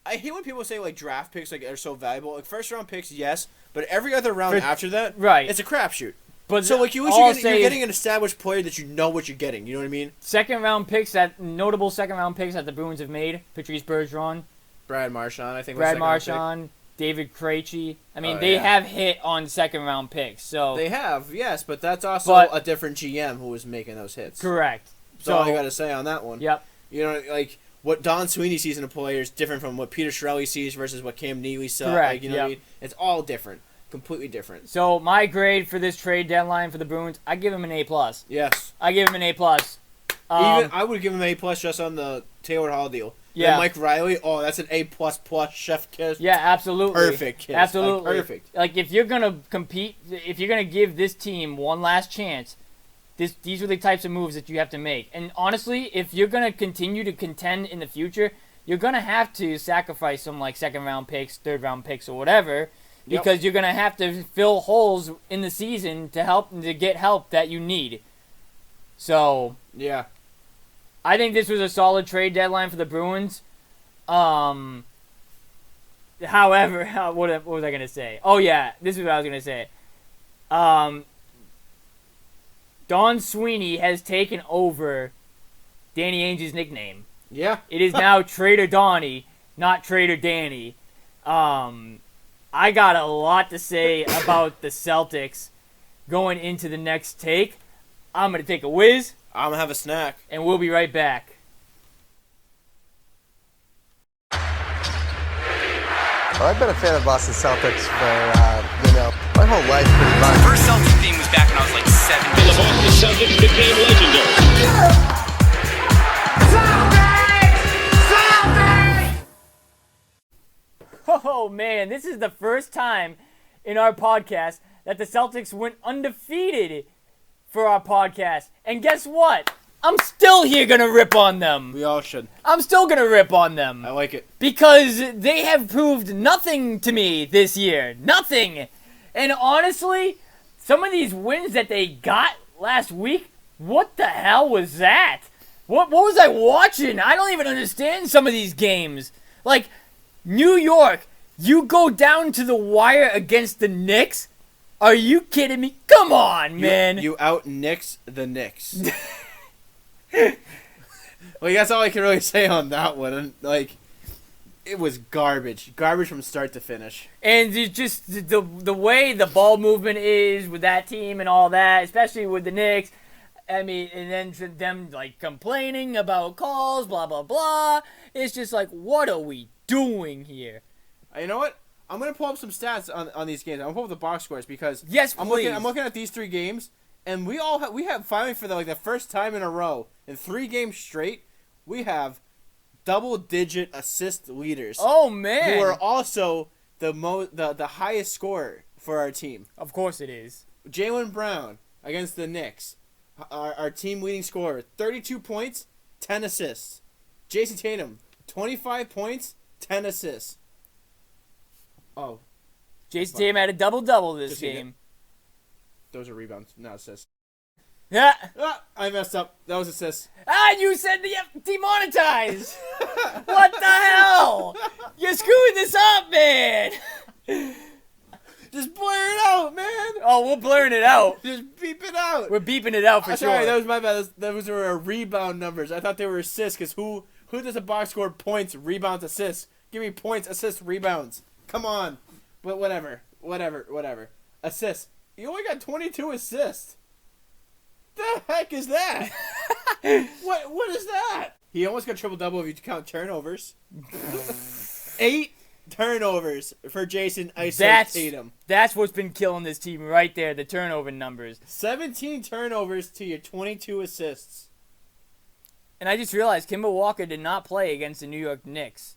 I hate when people say like draft picks like are so valuable. Like 1st-round picks, yes, but every other round after that, right, it's a crapshoot. But so like you're getting an established player that you know what you're getting. You know what I mean? 2nd-round picks notable 2nd-round picks that the Bruins have made: Patrice Bergeron, Brad Marchand, I think. Brad Marchand, David Krejci. I mean, they have hit on 2nd-round picks. So they have, yes, but that's also a different GM who was making those hits. Correct. That's all I got to say on that one. Yep. You know, like what Don Sweeney sees in a player is different from what Peter Chiarelli sees versus what Cam Neely saw. Correct. Like, you know what I mean? It's all different. Completely different. So my grade for this trade deadline for the Bruins, I give him an A+. Yes. I give him an A+. Even I would give him an A+ just on the Taylor Hall deal. Yeah. And Mike Riley, that's an A++ chef kiss. Yeah, absolutely. Perfect kiss. Absolutely. Like, perfect. Like if you're gonna compete, if you're gonna give this team one last chance, these are the types of moves that you have to make. And honestly, if you're gonna continue to contend in the future, you're gonna have to sacrifice some like 2nd-round picks, 3rd-round picks, or whatever. Because you're going to have to fill holes in the season to get help that you need. So, yeah. I think this was a solid trade deadline for the Bruins. However, what was I going to say? Oh, yeah, this is what I was going to say. Don Sweeney has taken over Danny Ainge's nickname. Yeah. It is now Trader Donnie, not Trader Danny. I got a lot to say about the Celtics going into the next take. I'm going to take a whiz. I'm going to have a snack. And we'll be right back. Well, I've been a fan of Boston Celtics for, my whole life pretty much. First Celtics team was back when I was like 7. The Boston Celtics became legendary. Oh, man, this is the first time in our podcast that the Celtics went undefeated for our podcast. And guess what? I'm still here going to rip on them. We all should. I'm still going to rip on them. I like it. Because they have proved nothing to me this year. Nothing. And honestly, some of these wins that they got last week, what the hell was that? What was I watching? I don't even understand some of these games. Like, New York, you go down to the wire against the Knicks? Are you kidding me? Come on, man. You out-Knicks the Knicks. Like, that's all I can really say on that one. And, like, it was garbage. Garbage from start to finish. And it's just the way the ball movement is with that team and all that, especially with the Knicks. I mean, and then them, like, complaining about calls, blah, blah, blah. It's just like, what are we doing here? You know what? I'm going to pull up some stats on these games. I'm going to pull up the box scores because I'm please. looking at these 3 games, and we have finally for the first time in a row, in 3 games straight, we have double-digit assist leaders. Oh, man. Who are also the highest scorer for our team. Of course it is. Jaylen Brown against the Knicks, our team leading scorer, 32 points, 10 assists. Jason Tatum, 25 points, 10 assists. Oh. Jason Tatum had a double-double this game. Those are rebounds, not assists. Yeah. I messed up. That was assists. You said demonetized. What the hell? You're screwing this up, man. Just blur it out, man. Oh, we're blurring it out. Just beep it out. We're beeping it out for sure. Sorry, that was my bad. Those were rebound numbers. I thought they were assists because who does a box score points, rebounds, assists? Give me points, assists, rebounds. Come on. But whatever. Assists. You only got 22 assists. The heck is that? What is that? He almost got triple-double if you count turnovers. 8 turnovers for Jason Tatum. That's what's been killing this team right there, the turnover numbers. 17 turnovers to your 22 assists. And I just realized Kemba Walker did not play against the New York Knicks.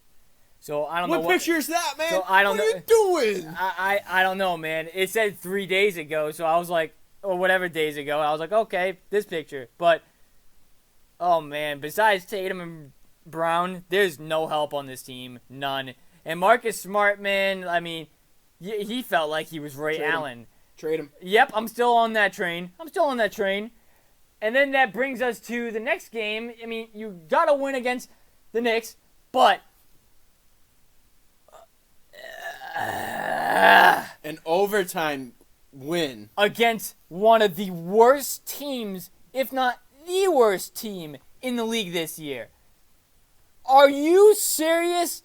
So I don't know what picture is that, man? So I don't what know. Are you doing? I don't know, man. It said 3 days ago, so I was like, or whatever days ago. I was like, okay, this picture. But, oh, man, besides Tatum and Brown, there's no help on this team. None. And Marcus Smart, man, I mean, he felt like he was Ray Allen. Trade him. Yep, I'm still on that train. And then that brings us to the next game. I mean, you got to win against the Knicks, but An overtime win. Against one of the worst teams, if not the worst team in the league this year. Are you serious?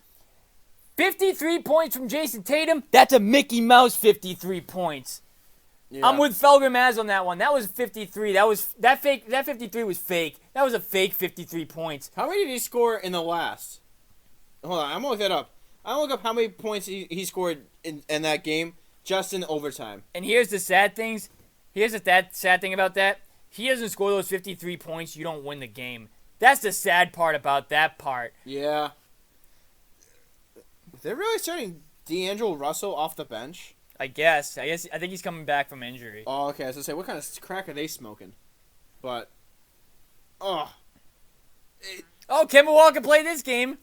53 points from Jason Tatum? That's a Mickey Mouse 53 points. Yeah. I'm with Felger Maz on that one. That was 53. That 53 was fake. That was a fake 53 points. How many did he score in the last? Hold on, I'm gonna look that up. I'm gonna look up how many points he scored in that game just in overtime. And here's the sad things. Here's the sad thing about that. He doesn't score those 53 points, you don't win the game. That's the sad part about that part. Yeah. They're really starting D'Angelo Russell off the bench. I think he's coming back from injury. Oh, okay. I was gonna say, what kind of crack are they smoking? But, Kemba Walker played this game.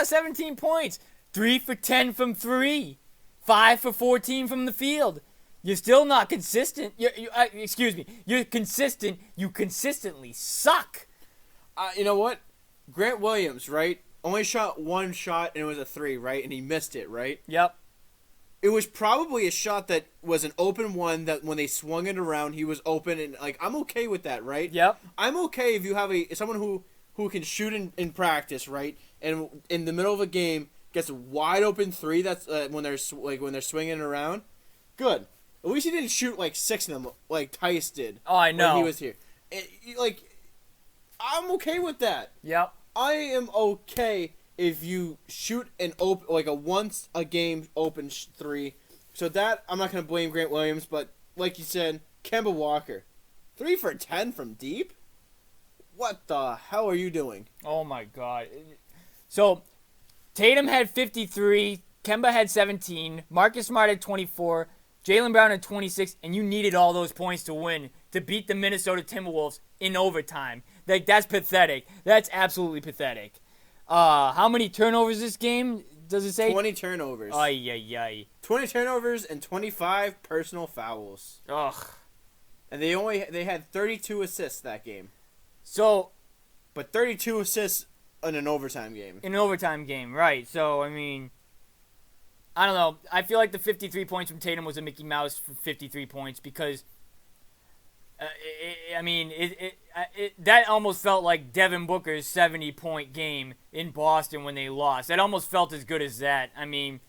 17 points. 3 for 10 from 3. 5 for 14 from the field. You're still not consistent. You're consistent. You consistently suck. You know what? Grant Williams, right? Only shot one shot and it was a 3, right? And he missed it, right? Yep. It was probably a shot that was an open one that when they swung it around, he was open. And, I'm okay with that, right? Yep. I'm okay if you have someone who can shoot in practice, right? And in the middle of a game gets a wide open 3. That's when they're swinging it around. Good. At least he didn't shoot 6 of them like Tice did. Oh, I know. When he was here. I'm okay with that. Yep. I am okay if you shoot an a once a game open 3. So that I'm not gonna blame Grant Williams, but like you said, Kemba Walker, 3 for 10 from deep. What the hell are you doing? Oh my God. So Tatum had 53, Kemba had 17, Marcus Smart had 24, Jaylen Brown had 26, and you needed all those points to win, to beat the Minnesota Timberwolves in overtime. That's pathetic. That's absolutely pathetic. How many turnovers this game, does it say? 20 turnovers. Ay. 20 turnovers and 25 personal fouls. Ugh. And they had 32 assists that game. So, but 32 assists in an overtime game. In an overtime game, right. So, I mean, I don't know. I feel like the 53 points from Tatum was a Mickey Mouse for 53 points because, that almost felt like Devin Booker's 70-point game in Boston when they lost. That almost felt as good as that. I mean,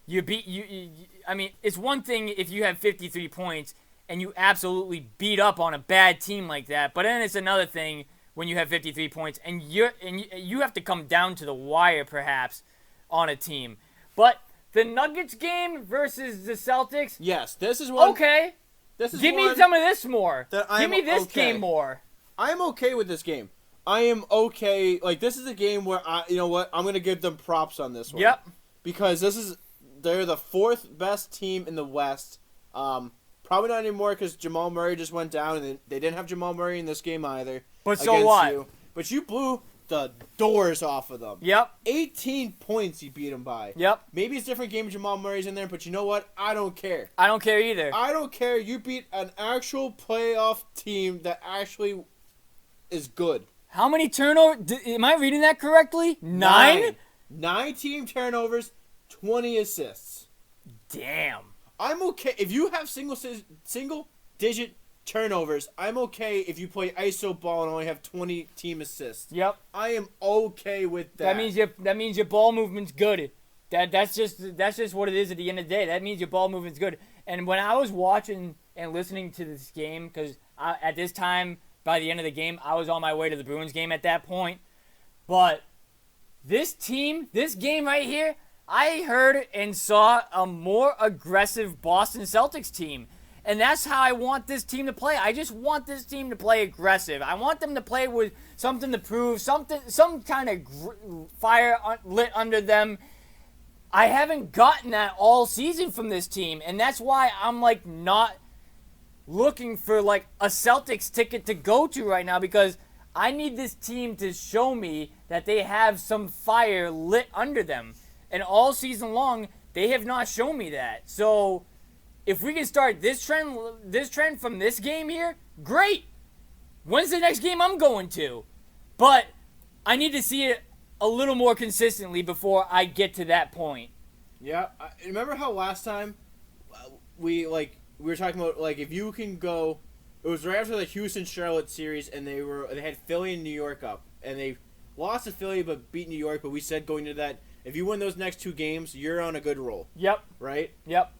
it's one thing if you have 53 points and you absolutely beat up on a bad team like that, but then it's another thing when you have 53 points and you have to come down to the wire perhaps on a team. But the Nuggets game versus the Celtics. Yes, this is one. Okay. Give me some of this more. Give me this game more. I'm okay with this game. I am okay. This is a game where you know what? I'm gonna give them props on this one. Yep. Because they're the 4th best team in the West. Probably not anymore because Jamal Murray just went down and they didn't have Jamal Murray in this game either. But so what? But you blew the doors off of them. Yep. 18 points you beat them by. Yep. Maybe it's a different game. Jamal Murray's in there, but you know what? I don't care. I don't care either. I don't care. You beat an actual playoff team that actually is good. How many turnovers? Am I reading that correctly? 9? 9 team turnovers, 20 assists. Damn. I'm okay. If you have single-digit turnovers, I'm okay if you play iso ball and only have 20 team assists. Yep. I am okay with that. That means your ball movement's good. That's just what it is at the end of the day. That means your ball movement's good. And when I was watching and listening to this game, because at this time, by the end of the game, I was on my way to the Bruins game at that point. But this game right here, I heard and saw a more aggressive Boston Celtics team. And that's how I want this team to play. I just want this team to play aggressive. I want them to play with something to prove, some kind of fire lit under them. I haven't gotten that all season from this team, and that's why I'm not looking for a Celtics ticket to go to right now, because I need this team to show me that they have some fire lit under them. And all season long, they have not shown me that. So if we can start this trend from this game here, great. When's the next game I'm going to? But I need to see it a little more consistently before I get to that point. Yeah, remember how last time we were talking about like if you can go. It was right after the Houston-Charlotte series, and they had Philly and New York up, and they lost to Philly but beat New York. But we said going into that, if you win those next 2 games, you're on a good roll. Yep. Right. Yep.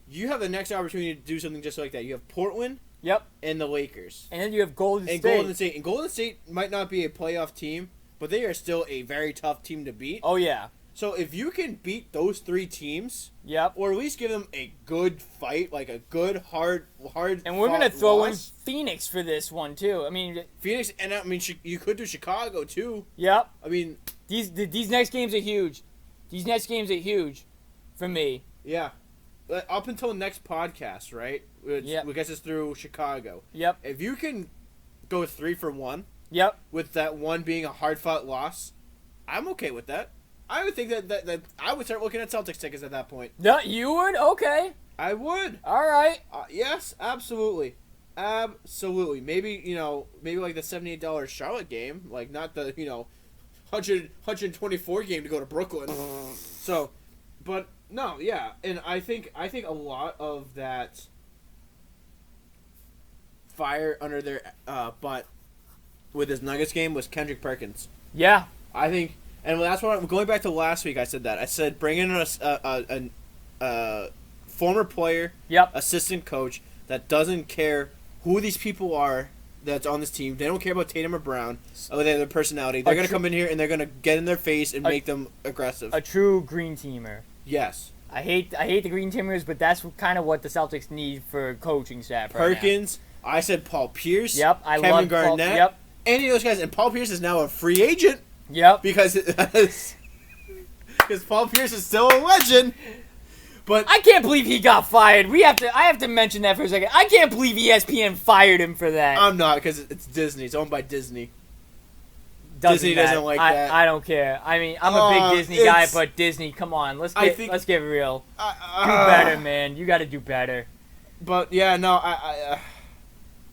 You have the next opportunity to do something just like that. You have Portland. Yep. And the Lakers. And then you have Golden State. And Golden State might not be a playoff team, but they are still a very tough team to beat. Oh yeah. So if you can beat those 3 teams, yep, or at least give them a good fight, like a good hard. And we're gonna throw in Phoenix for this one too. I mean, Phoenix, and I mean you could do Chicago too. Yep. I mean these next games are huge. These next games are huge, for me. Yeah. Up until next podcast, right? Which gets us through Chicago. Yep. If you can go 3 for 1. Yep. With that one being a hard fought loss, I'm okay with that. I would think that I would start looking at Celtics tickets at that point. No, you would? Okay. I would. All right. Yes, absolutely. Absolutely. Maybe like the $78 Charlotte game, like not the, 124 game to go to Brooklyn. So, but no, yeah. And I think a lot of that fire under their butt with this Nuggets game was Kendrick Perkins. Yeah. I think. And that's what going back to last week. I said that. I said bring in a former player, assistant coach that doesn't care who these people are that's on this team. They don't care about Tatum or Brown. Or their personality. They're gonna come in here and they're gonna get in their face and make them aggressive. A true green teamer. Yes. I hate the green teamers, but that's kind of what the Celtics need for coaching staff. Perkins. Right now. I said Paul Pierce. Yep. Kevin Garnett. Paul, yep. Any of those guys, and Paul Pierce is now a free agent. Yep. Because Paul Pierce is still a legend. But I can't believe he got fired. I have to mention that for a second. I can't believe ESPN fired him for that. I'm not, because it's Disney. It's owned by Disney. Disney doesn't like that. I don't care. I mean, I'm a big Disney guy, but Disney, come on, let's get real. Do better, man. You got to do better. But yeah, no,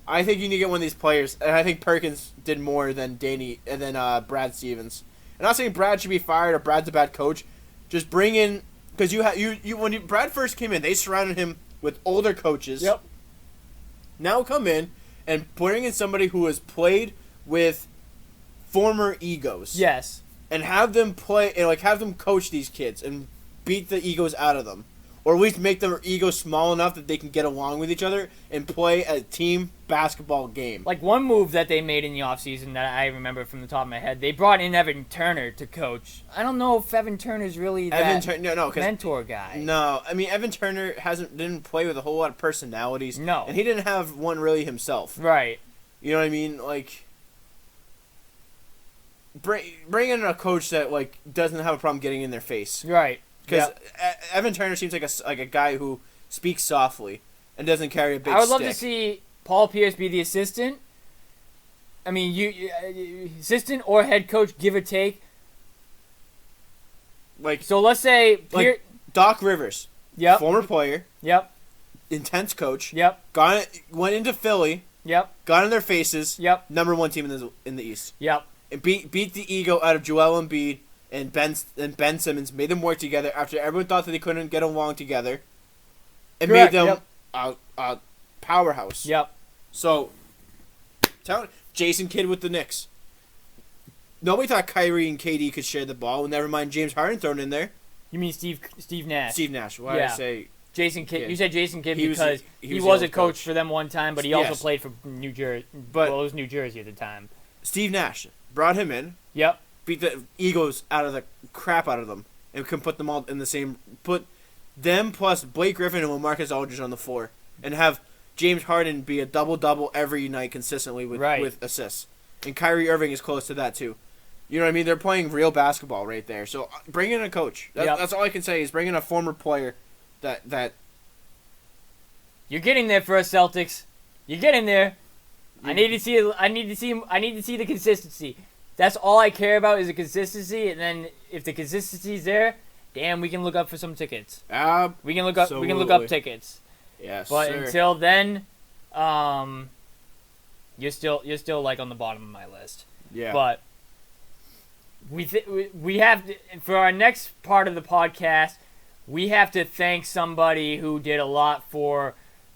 I think you need to get one of these players, and I think Perkins did more than Brad Stevens. I'm not saying Brad should be fired or Brad's a bad coach. Just bring in, because when Brad first came in, they surrounded him with older coaches. Yep. Now come in and bring in somebody who has played with former egos. Yes. And have them play and have them coach these kids and beat the egos out of them. Or at least make their egos small enough that they can get along with each other and play a team basketball game. Like one move that they made in the offseason that I remember from the top of my head, they brought in Evan Turner to coach. I don't know if Evan Turner's really that mentor guy. No, I mean Evan Turner didn't play with a whole lot of personalities. No. And he didn't have one really himself. Right. You know what I mean? Bring in a coach that doesn't have a problem getting in their face. Right. Because Evan Turner seems like a guy who speaks softly and doesn't carry a big stick. I would love to see Paul Pierce be the assistant. I mean, you assistant or head coach, give or take. So let's say Doc Rivers. Yep. Former player. Yep. Intense coach. Yep. Went into Philly. Yep. Got in their faces. Yep. #1 team in the East. Yep. And beat the ego out of Joel Embiid and Ben Simmons, made them work together after everyone thought that they couldn't get along together, and made them a powerhouse. Yep. So, Jason Kidd with the Knicks. Nobody thought Kyrie and KD could share the ball. Never mind James Harden thrown in there. You mean Steve Nash? Steve Nash. Why did I say Jason Kidd? Yeah. You said Jason Kidd He because was was a the coach coach for them one time, but he also played for New Jersey. But it was New Jersey at the time. Steve Nash brought him in. Yep. Beat the egos out of the crap out of them, and can put them all in the same. Put them plus Blake Griffin and LaMarcus Aldridge on the floor, and have James Harden be a double-double every night consistently with assists. And Kyrie Irving is close to that too. You know what I mean? They're playing real basketball right there. So bring in a coach. That's all I can say is bring in a former player that. You're getting there for us, Celtics. You're getting there. I need to see the consistency. That's all I care about is the consistency, and then if the consistency's there, damn, we can look up for some tickets. We can look up tickets. Yes, but sir. until then, you're still like on the bottom of my list. Yeah. But we have to, for our next part of the podcast, we have to thank somebody who did a lot for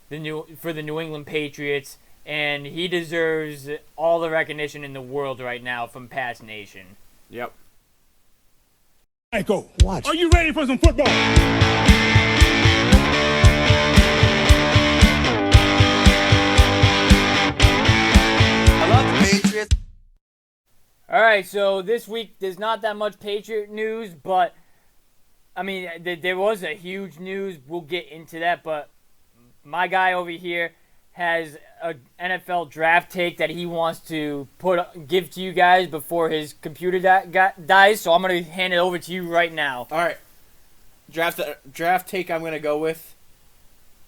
the New England Patriots, and he deserves all the recognition in the world right now from Pats Nation. Yep. Michael, watch. Are you ready for some football? I love the Patriots. All right, so this week there's not that much Patriot news, but I mean there was a huge news. We'll get into that, but my guy over here has a NFL draft take that he wants to give to you guys before his computer dies. So I'm gonna hand it over to you right now. All right. Draft take I'm going to go with.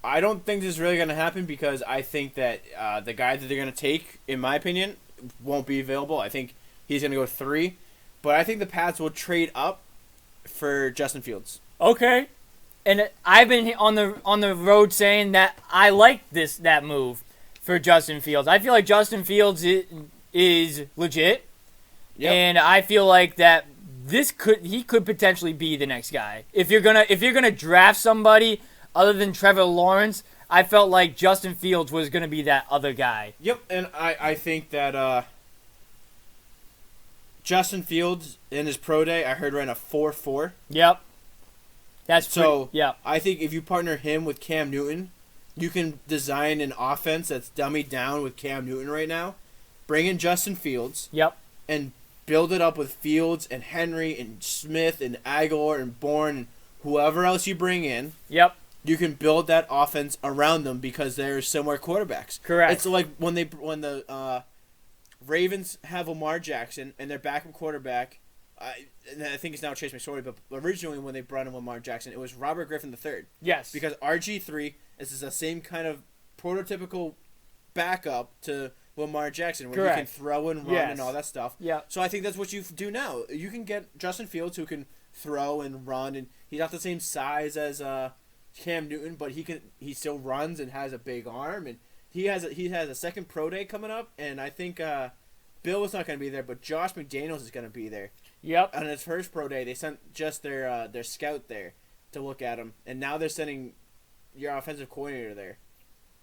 I don't think this is really going to happen because I think that the guy that they're going to take, in my opinion, won't be available. I think he's going to go 3. But I think the Pats will trade up for Justin Fields. Okay. And I've been on the road saying that I like that move for Justin Fields. I feel like Justin Fields is legit. Yep. And I feel like that he could potentially be the next guy. If you're gonna draft somebody other than Trevor Lawrence, I felt like Justin Fields was gonna be that other guy. Yep, and I think that Justin Fields in his pro day, I heard ran a 4.4. Yep. That's so. Yeah. I think if you partner him with Cam Newton, you can design an offense that's dummied down with Cam Newton right now. Bring in Justin Fields. Yep. And build it up with Fields and Henry and Smith and Aguilar and Bourne and whoever else you bring in. Yep. You can build that offense around them because they're similar quarterbacks. Correct. It's like when the Ravens have Lamar Jackson and their backup quarterback. And I think it's now Chase McSorley, but originally when they brought in Lamar Jackson, it was Robert Griffin III. Yes. Because RG3 is the same kind of prototypical backup to Lamar Jackson, where Correct. he can throw and run and all that stuff. Yeah. So I think that's what you do now. You can get Justin Fields, who can throw and run, and he's not the same size as Cam Newton, but he still runs and has a big arm, and he has a second pro day coming up, and I think Bill is not going to be there, but Josh McDaniels is going to be there. Yep. On his first pro day, they sent just their scout there to look at him, and now they're sending your offensive coordinator there.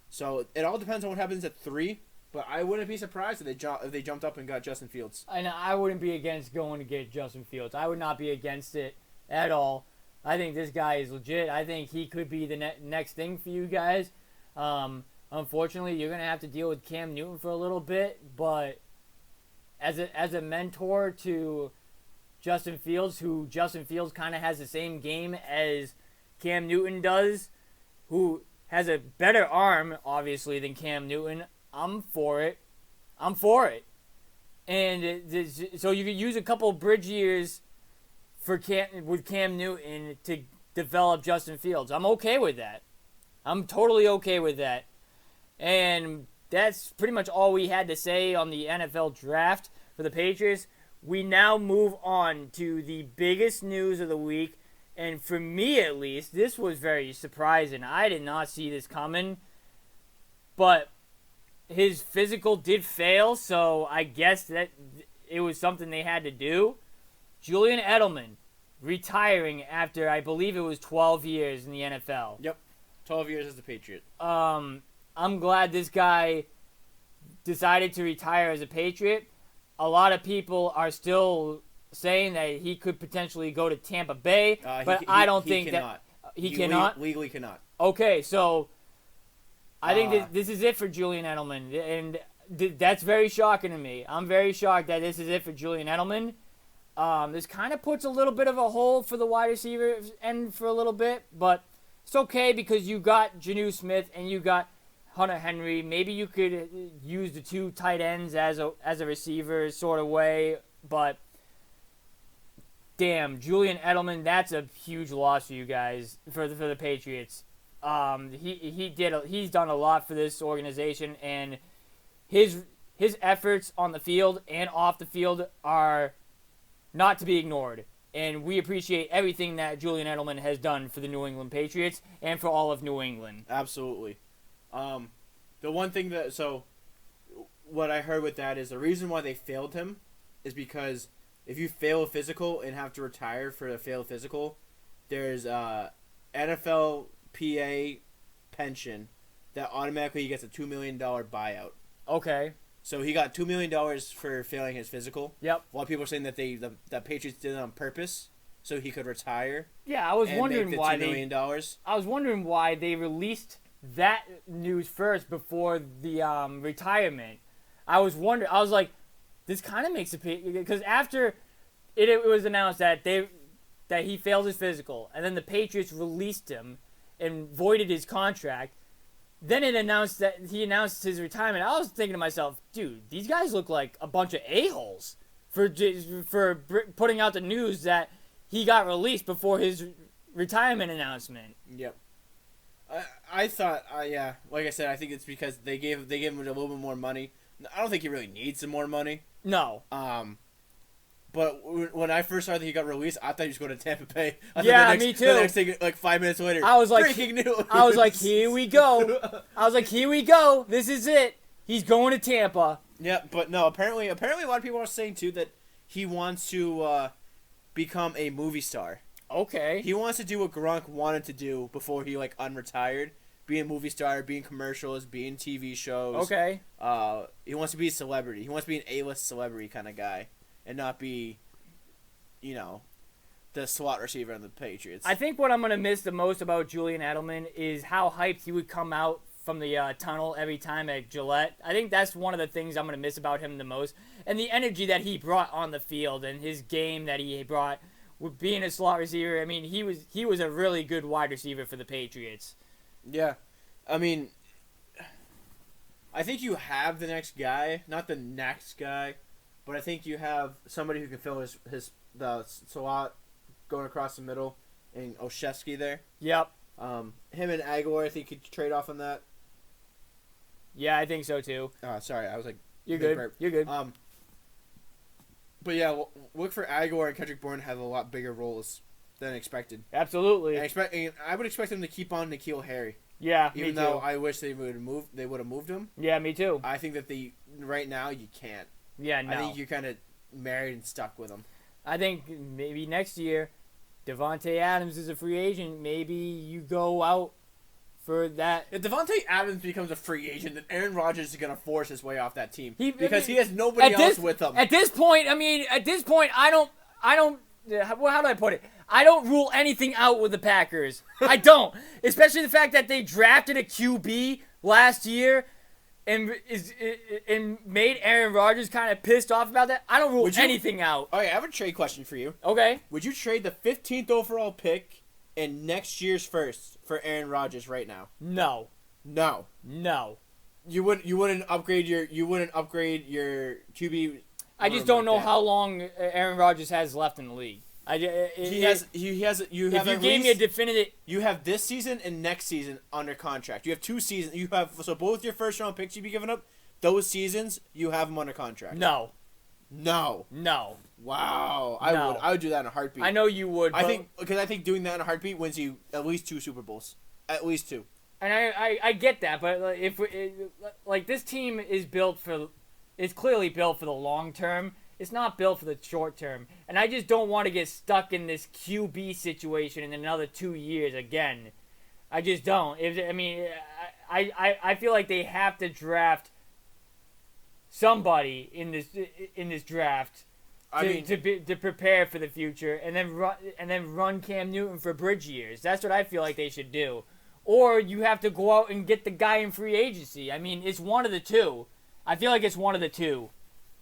So it all depends on what happens at 3. But I wouldn't be surprised if they jumped up and got Justin Fields. And I wouldn't be against going to get Justin Fields. I would not be against it at all. I think this guy is legit. I think he could be the next thing for you guys. Unfortunately, you're going to have to deal with Cam Newton for a little bit. But as a mentor to Justin Fields, who Justin Fields kind of has the same game as Cam Newton does, who has a better arm, obviously, than Cam Newton, I'm for it. And so you could use a couple bridge years with Cam Newton to develop Justin Fields. I'm okay with that. I'm totally okay with that. And that's pretty much all we had to say on the NFL draft for the Patriots. We now move on to the biggest news of the week. And for me, at least, this was very surprising. I did not see this coming. But his physical did fail, so I guess that it was something they had to do. Julian Edelman retiring after, I believe it was 12 years in the NFL. Yep, 12 years as a Patriot. I'm glad this guy decided to retire as a Patriot. A lot of people are still saying that he could potentially go to Tampa Bay, but I don't think cannot. that he cannot. Legally cannot. Okay, so I think this is it for Julian Edelman, and that's very shocking to me. I'm very shocked that this is it for Julian Edelman. This kind of puts a little bit of a hole for the wide receiver end for a little bit, but it's okay because you got Janu Smith and you got Hunter Henry. Maybe you could use the 2 tight ends as a receiver sort of way, but damn, Julian Edelman, that's a huge loss for you guys, for the Patriots. He's done a lot for this organization, and his efforts on the field and off the field are not to be ignored. And we appreciate everything that Julian Edelman has done for the New England Patriots and for all of New England. Absolutely. The one thing what I heard with that is the reason why they failed him is because if you fail a physical and have to retire for a failed physical, there's NFLPA pension that automatically gets a $2 million buyout. Okay. So he got $2 million for failing his physical. Yep. A lot of people are saying that the Patriots did it on purpose so he could retire. Yeah, I was wondering why $2 million. I was wondering why they released that news first before the retirement. I was like, this kind of makes it because after it was announced that he failed his physical, and then the Patriots released him and voided his contract. Then it announced that he announced his retirement. I was thinking to myself, dude, these guys look like a bunch of a-holes for putting out the news that he got released before his retirement announcement. Yep. I thought, yeah, like I said, I think it's because they gave him a little bit more money. I don't think he really needs some more money. No. But when I first saw that he got released, I thought he was going to Tampa Bay. Me too. The next thing, like 5 minutes later, I was like, breaking news. I was like, here we go. This is it. He's going to Tampa. Yeah, but no. Apparently, a lot of people are saying too that he wants to become a movie star. Okay. He wants to do what Gronk wanted to do before he unretired. Be a movie star, be in commercials, be in TV shows. Okay. He wants to be a celebrity. He wants to be an A-list celebrity kind of guy. And not be, the slot receiver on the Patriots. I think what I'm going to miss the most about Julian Edelman is how hyped he would come out from the tunnel every time at Gillette. I think that's one of the things I'm going to miss about him the most. And the energy that he brought on the field and his game that he brought with being a slot receiver. I mean, he was a really good wide receiver for the Patriots. Yeah. I mean, I think you have the next guy. Not the next guy. But I think you have somebody who can fill the slot going across the middle, and Olszewski there. Yep. Him and Aguilar, I think could trade off on that. Yeah, I think so too. Sorry, I was like, you're good. You're good. But yeah, look for Aguilar and Kendrick Bourne have a lot bigger roles than expected. Absolutely. And I would expect them to keep on N'Keal Harry. Yeah, even though I wish they would have moved him. Yeah, me too. I think that right now you can't. Yeah, no. I think you're kind of married and stuck with him. I think maybe next year, Devontae Adams is a free agent. Maybe you go out for that. If Devontae Adams becomes a free agent, then Aaron Rodgers is going to force his way off that team because he has nobody else with him. At this point, I don't. How do I put it? I don't rule anything out with the Packers. I don't, especially the fact that they drafted a QB last year. And made Aaron Rodgers kind of pissed off about that. I don't rule anything out. Okay, I have a trade question for you. Okay. Would you trade the 15th overall pick and next year's first for Aaron Rodgers right now? No. No. You wouldn't upgrade your QB. I just don't know how long Aaron Rodgers has left in the league. If you gave me a definitive, you have this season and next season under contract. You have 2 seasons. So both your first round picks you'd be giving up. Those seasons you have them under contract. No. Wow. I would do that in a heartbeat. I know you would. I think doing that in a heartbeat wins you at least 2 Super Bowls. At least 2. And I get that, but if this team is clearly built for the long term. It's not built for the short term. And I just don't want to get stuck in this QB situation in another 2 years again. I just don't. I feel like they have to draft somebody in this draft to prepare for the future, and then run Cam Newton for bridge years. That's what I feel like they should do. Or you have to go out and get the guy in free agency. I mean, it's one of the two. I feel like it's one of the two.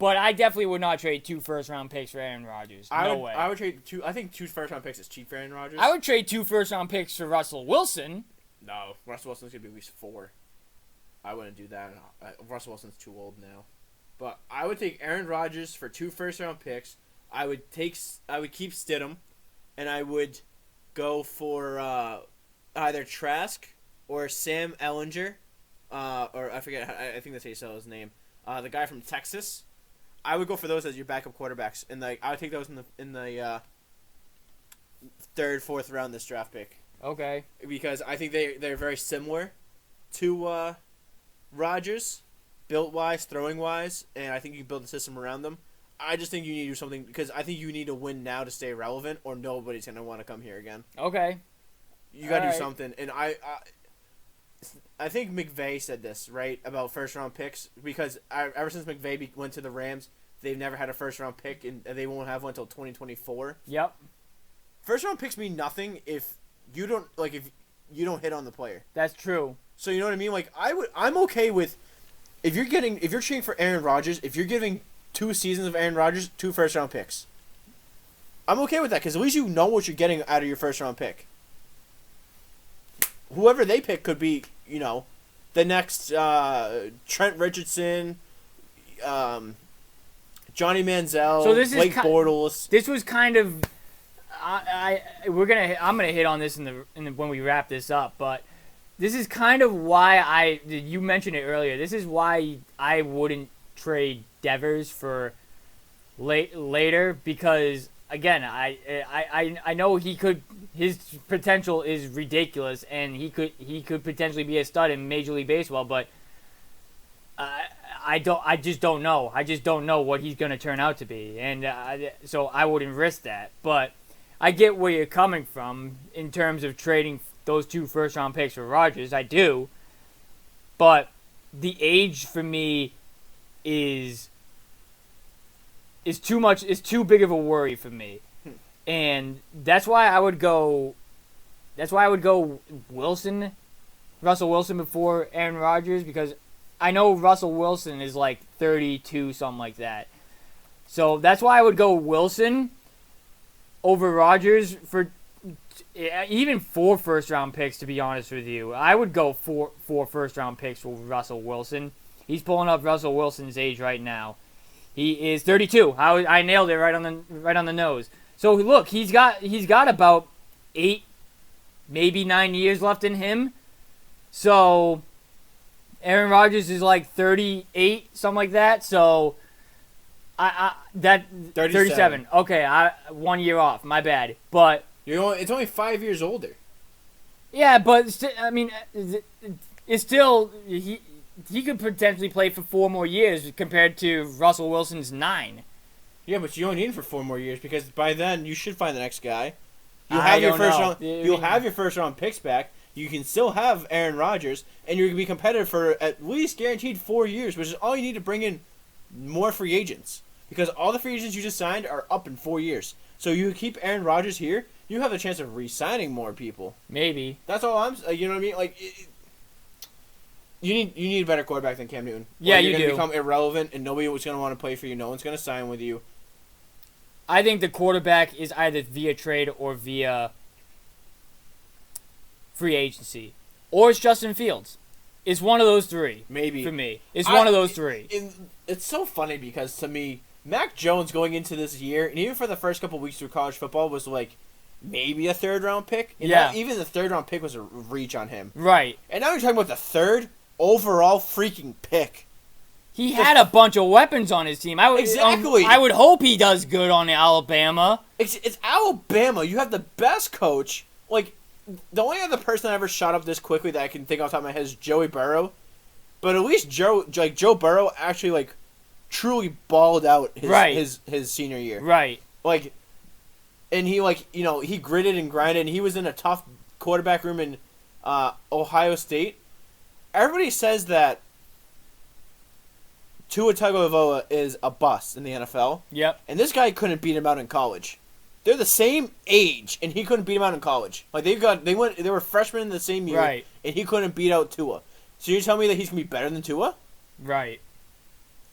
But I definitely would not trade 2 first-round picks for Aaron Rodgers. No way. I would trade 2. I think 2 first-round picks is cheap for Aaron Rodgers. I would trade 2 first-round picks for Russell Wilson. No, Russell Wilson's gonna be at least 4. I wouldn't do that. Russell Wilson's too old now. But I would take Aaron Rodgers for 2 first-round picks. I would keep Stidham, and I would go for either Trask or Sam Ellinger, or I forget. I think that's how you spell his name. The guy from Texas. I would go for those as your backup quarterbacks, and I would take those in the 3rd, 4th round this draft pick. Okay. Because I think they're very similar to Rodgers, built-wise, throwing-wise, and I think you can build a system around them. I just think you need to do something because I think you need to win now to stay relevant, or nobody's going to want to come here again. Okay. You got to do Alright. something, and I think McVay said this, right, about first-round picks, because ever since McVay went to the Rams, they've never had a first-round pick, and they won't have one until 2024. Yep. First-round picks mean nothing if you don't hit on the player. That's true. So you know what I mean? Like I'm okay with if you're trading for Aaron Rodgers, if you're giving 2 seasons of Aaron Rodgers, 2 first-round picks. I'm okay with that because at least you know what you're getting out of your first-round pick. Whoever they pick could be, the next Trent Richardson, Johnny Manziel, So this is Blake Bortles. This was kind of I'm gonna hit on this when we wrap this up, but this is kind of why you mentioned it earlier. This is why I wouldn't trade Devers for later because again I know his potential is ridiculous and he could potentially be a stud in Major League Baseball, but I just don't know. I just don't know what he's going to turn out to be, and so I wouldn't risk that. But I get where you're coming from in terms of trading those 2 first-round picks for Rodgers. I do, but the age for me is too much. Is too big of a worry for me, and that's why I would go. That's why I would go Russell Wilson before Aaron Rodgers, because I know Russell Wilson is like 32, something like that. So that's why I would go Wilson over Rodgers for even 4 first-round picks, to be honest with you. I would go 4 first-round picks for Russell Wilson. He's pulling up Russell Wilson's age right now. He is 32. I nailed it right on the nose. So look, he's got about 8, maybe 9 years left in him. So Aaron Rodgers is like 38, something like that. So that 37. Okay, 1 year off. My bad. But It's only 5 years older. yeah, but I mean, it's still he could potentially play for 4 more years compared to Russell Wilson's 9. Yeah, but you only need him for 4 more years because by then you should find the next guy. You'll I have your don't first know. round. You'll have your first round picks back. You can still have Aaron Rodgers, and you're gonna be competitive for at least guaranteed 4 years, which is all you need to bring in more free agents. Because all the free agents you just signed are up in 4 years. So you keep Aaron Rodgers here, you have a chance of re-signing more people. Maybe. That's all you know what I mean? Like, you need a better quarterback than Cam Newton. Yeah, or you're you gonna do. become irrelevant, and nobody was gonna want to play for you. No one's gonna sign with you. I think the quarterback is either via trade or via free agency. Or it's Justin Fields. It's one of those 3. Maybe. For me. It's one of those 3. It's so funny because to me, Mac Jones going into this year, and even for the first couple weeks through college football, was like maybe a 3rd round pick. And Yeah. even the 3rd round pick was a reach on him. Right. And now you're talking about the 3rd overall freaking pick. He had a bunch of weapons on his team. Exactly. I would hope he does good on Alabama. It's Alabama. You have the best coach. Like, the only other person that ever shot up this quickly that I can think off the top of my head is Joey Burrow. But at least Joe Burrow actually truly balled out his senior year. Right. Like, and he he gritted and grinded, and he was in a tough quarterback room in Ohio State. Everybody says that Tua Tagovailoa is a bust in the NFL. Yep. And this guy couldn't beat him out in college. They're the same age, and he couldn't beat him out in college. Like they were freshmen in the same year, Right. And he couldn't beat out Tua. So you're telling me that he's gonna be better than Tua? Right.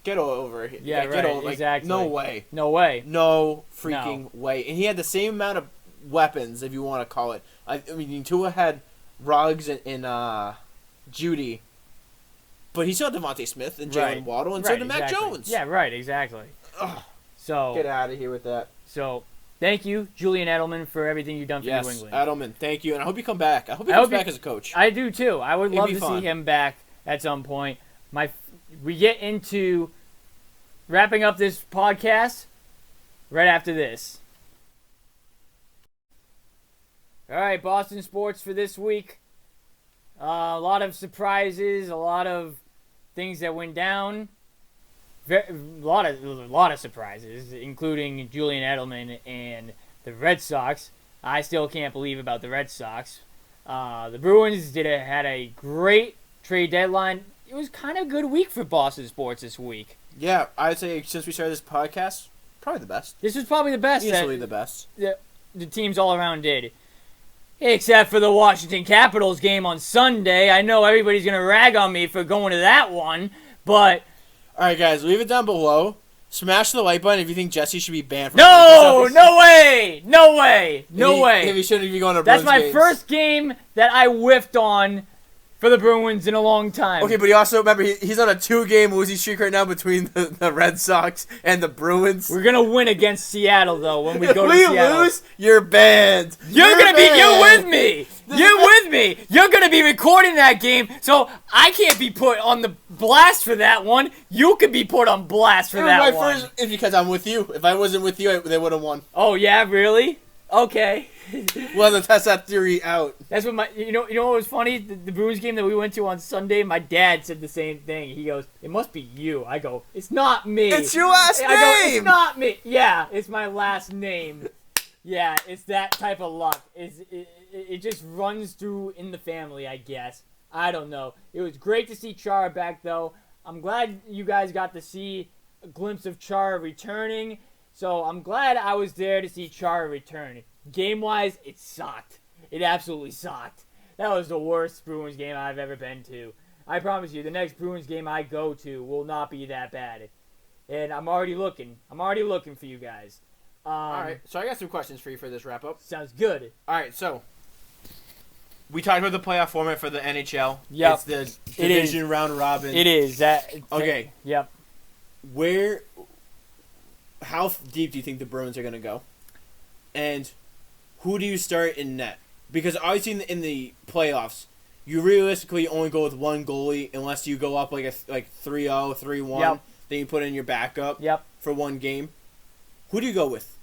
Get over here. Yeah, Get right. over, Exactly. No way. No way. No freaking way. And he had the same amount of weapons, if you want to call it. I mean, Tua had Ruggs and Judy, but he still had Devontae Smith and Jalen Right. Waddle, and so did Mac exactly. Jones. Yeah, right, exactly. Ugh. So Get out of here with that. So thank you, Julian Edelman, for everything you've done for New Yes, England. Edelman, thank you, and I hope you come back. I hope he comes back as a coach. I do too. I would It'd love be to fun. see him back at some point. We get into wrapping up this podcast right after this. All right, Boston sports for this week. A lot of surprises, a lot of things that went down. A lot of surprises, including Julian Edelman and the Red Sox. I still can't believe about the Red Sox. The Bruins had a great trade deadline. It was kind of a good week for Boston sports this week. Yeah, I'd say since we started this podcast, probably the best. This was probably the best. Easily the best. The teams all around did. Except for the Washington Capitals game on Sunday. I know everybody's going to rag on me for going to that one, but... All right, guys, leave it down below. Smash the like button if you think Jesse should be banned from No way! If he shouldn't be going to That's Bruins my games. first game that I whiffed on for the Bruins in a long time. Okay, but you also remember he's on a 2-game losing streak right now between the Red Sox and the Bruins. We're going to win against Seattle, though, when we go to we Seattle. lose, you're banned. You're with me. You're with me. You're going to be recording that game, so I can't be put on the blast for that one. You could be put on blast for that one. It's because I'm with you. If I wasn't with you, they would have won. Oh, yeah, really? Okay. We'll have to test that theory out. That's what you know what was funny? The Bruins game that we went to on Sunday, my dad said the same thing. He goes, "It must be you." I go, "It's not me." It's your last name. I go, "It's not me." Yeah, it's my last name. Yeah, it's that type of luck. It just runs through in the family, I guess. I don't know. It was great to see Chara back, though. I'm glad you guys got to see a glimpse of Chara returning. So I'm glad I was there to see Chara return. Game-wise, it sucked. It absolutely sucked. That was the worst Bruins game I've ever been to. I promise you, the next Bruins game I go to will not be that bad. And I'm already looking. For you guys. All right, so I got some questions for you for this wrap-up. Sounds good. All right, so we talked about the playoff format for the NHL. Yep. It's the division round robin. It is. Okay. Yep. How deep do you think the Bruins are going to go? And who do you start in net? Because obviously in the playoffs, you realistically only go with one goalie unless you go up like 3-0, 3-1. Yep. Then you put in your backup for one game. Who do you go with?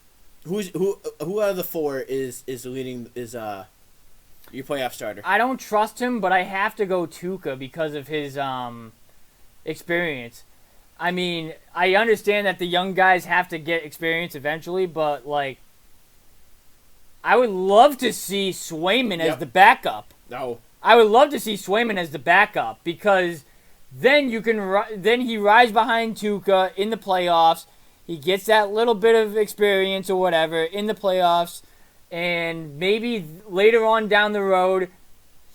Who out of the four is leading your playoff starter? I don't trust him, but I have to go Tuukka because of his experience. I mean, I understand that the young guys have to get experience eventually, but, like, I would love to see Swayman as the backup. No. I would love to see Swayman as the backup because then he rides behind Tuukka in the playoffs. He gets that little bit of experience or whatever in the playoffs, and maybe later on down the road,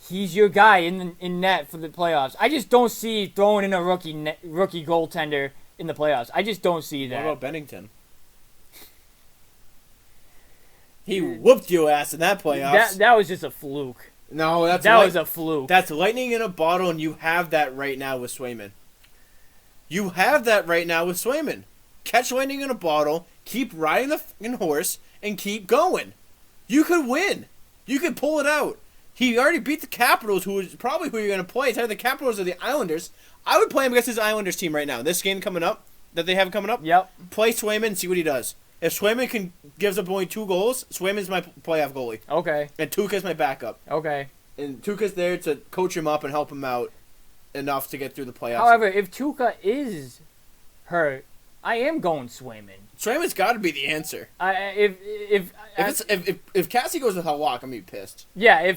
he's your guy in net for the playoffs. I just don't see throwing in a rookie goaltender in the playoffs. I just don't see that. What about Bennington? He whooped your ass in that playoffs. That was just a fluke. No, that was a fluke. That's lightning in a bottle, and you have that right now with Swayman. You have that right now with Swayman. Catch lightning in a bottle, keep riding the fucking horse, and keep going. You could win. You could pull it out. He already beat the Capitals, who is probably who you're going to play. It's either the Capitals or the Islanders. I would play him against his Islanders team right now. This game coming up, that they have coming up. Yep. Play Swayman and see what he does. If Swayman gives up only 2 goals, Swayman's my playoff goalie. Okay. And Tuukka's my backup. Okay. And Tuukka's there to coach him up and help him out enough to get through the playoffs. However, if Tuukka is hurt, I am going Swayman. Swayman's got to be the answer. If Cassie goes with Halak, I'm gonna be pissed. Yeah,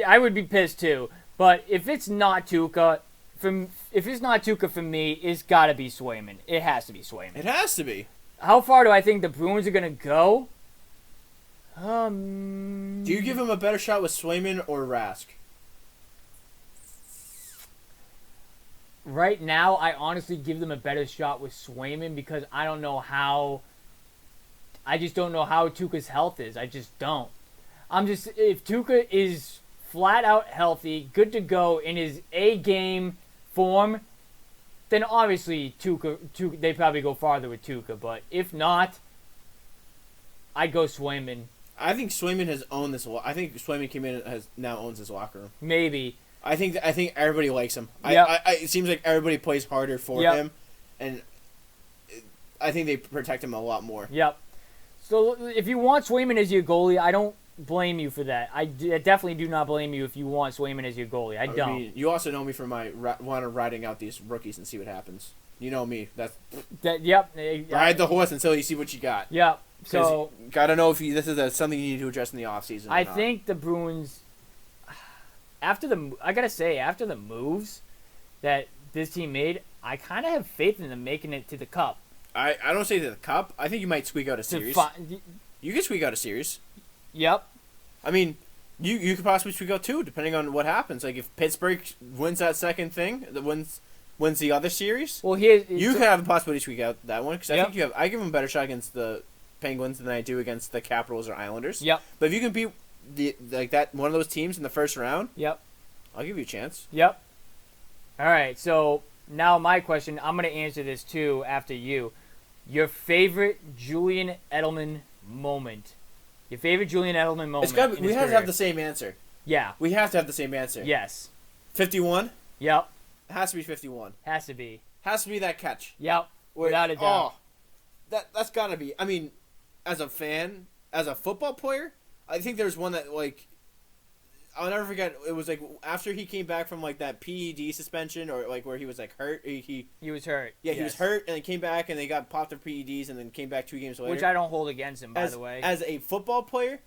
I would be pissed too. But if it's not Tuukka, for me, it's got to be Swayman. It has to be Swayman. It has to be. How far do I think the Bruins are gonna go? Do you give him a better shot with Swayman or Rask? Right now, I honestly give them a better shot with Swayman because I just don't know how Tuukka's health is. I just don't. If Tuukka is flat out healthy, good to go in his A-game form, then obviously Tuukka, they probably go farther with Tuukka. But if not, I'd go Swayman. I think Swayman has owned this. I think Swayman came in and now owns his locker room. Maybe. I think everybody likes him. Yep. It seems like everybody plays harder for him, and I think they protect him a lot more. Yep. So if you want Swayman as your goalie, I don't blame you for that. I definitely do not blame you if you want Swayman as your goalie. I don't. mean, you also know me for my want of riding out these rookies and see what happens. You know me. Yep. Ride the horse until you see what you got. Yep. So gotta know if this is something you need to address in the offseason. I think the Bruins, after the moves that this team made, I kind of have faith in them making it to the Cup. I don't say to the Cup. I think you might squeak out a series. You can squeak out a series. Yep. I mean, you could possibly squeak out 2, depending on what happens. Like if Pittsburgh wins that second thing, that wins the other series. Well, you could have a possibility to squeak out that one because I think I give them a better shot against the Penguins than I do against the Capitals or Islanders. Yep. But if you can beat one of those teams in the first round, yep, I'll give you a chance. Yep. All right. So now my question, I'm going to answer this too after you. Your favorite Julian Edelman moment. Your favorite Julian Edelman moment. We have to have the same answer. Yeah. We have to have the same answer. Yes. 51? Yep. It has to be 51. Has to be. Has to be that catch. Yep. Without a doubt. That's got to be. I mean, as a fan, as a football player, I think there's one that, like, I'll never forget. It was, like, after he came back from, like, that PED suspension or, like, where he was, like, hurt. He was hurt. Yeah, he was hurt, and he came back, and they got popped their PEDs, and then came back 2 games later. Which I don't hold against him, by the way. As a football player,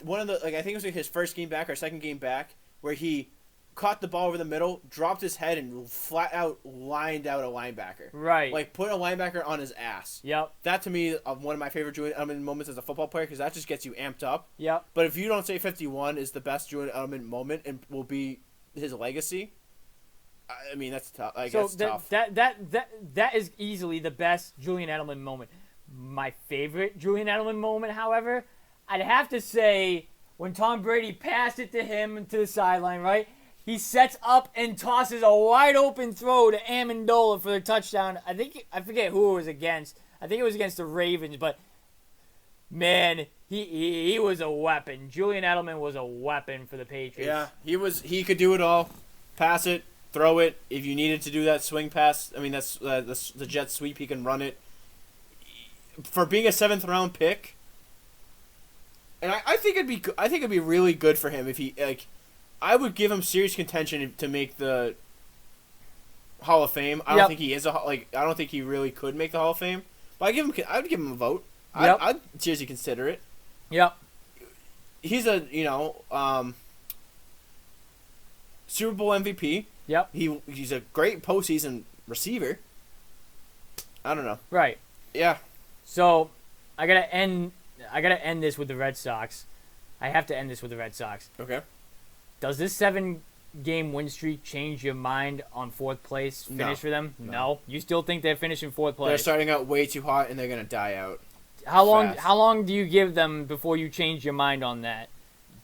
one of the, like, I think it was like his first game back or second game back, where he caught the ball over the middle, dropped his head, and flat out lined out a linebacker. Right. Like, put a linebacker on his ass. Yep. That, to me, one of my favorite Julian Edelman moments as a football player, because that just gets you amped up. Yep. But if you don't say 51 is the best Julian Edelman moment and will be his legacy, I mean, that's tough. That's tough. That is easily the best Julian Edelman moment. My favorite Julian Edelman moment, however, I'd have to say when Tom Brady passed it to him to the sideline, right? He sets up and tosses a wide open throw to Amendola for the touchdown. I forget who it was against. I think it was against the Ravens, but man, he was a weapon. Julian Edelman was a weapon for the Patriots. Yeah, he could do it all. Pass it, throw it. If you needed to do that swing pass, I mean that's the jet sweep. He can run it. For being a 7th round pick, and I think it'd be really good for him if he like. I would give him serious contention to make the Hall of Fame. I don't think he is I don't think he really could make the Hall of Fame. But I would give him a vote. I'd seriously consider it. Yep. He's a Super Bowl MVP. Yep. He's a great postseason receiver. I don't know. Right. Yeah. So I gotta end this with the Red Sox. I have to end this with the Red Sox. Okay. Does this 7-game win streak change your mind on 4th place finish for them? No. You still think they're finishing 4th place? They're starting out way too hot and they're gonna die out. How long do you give them before you change your mind on that?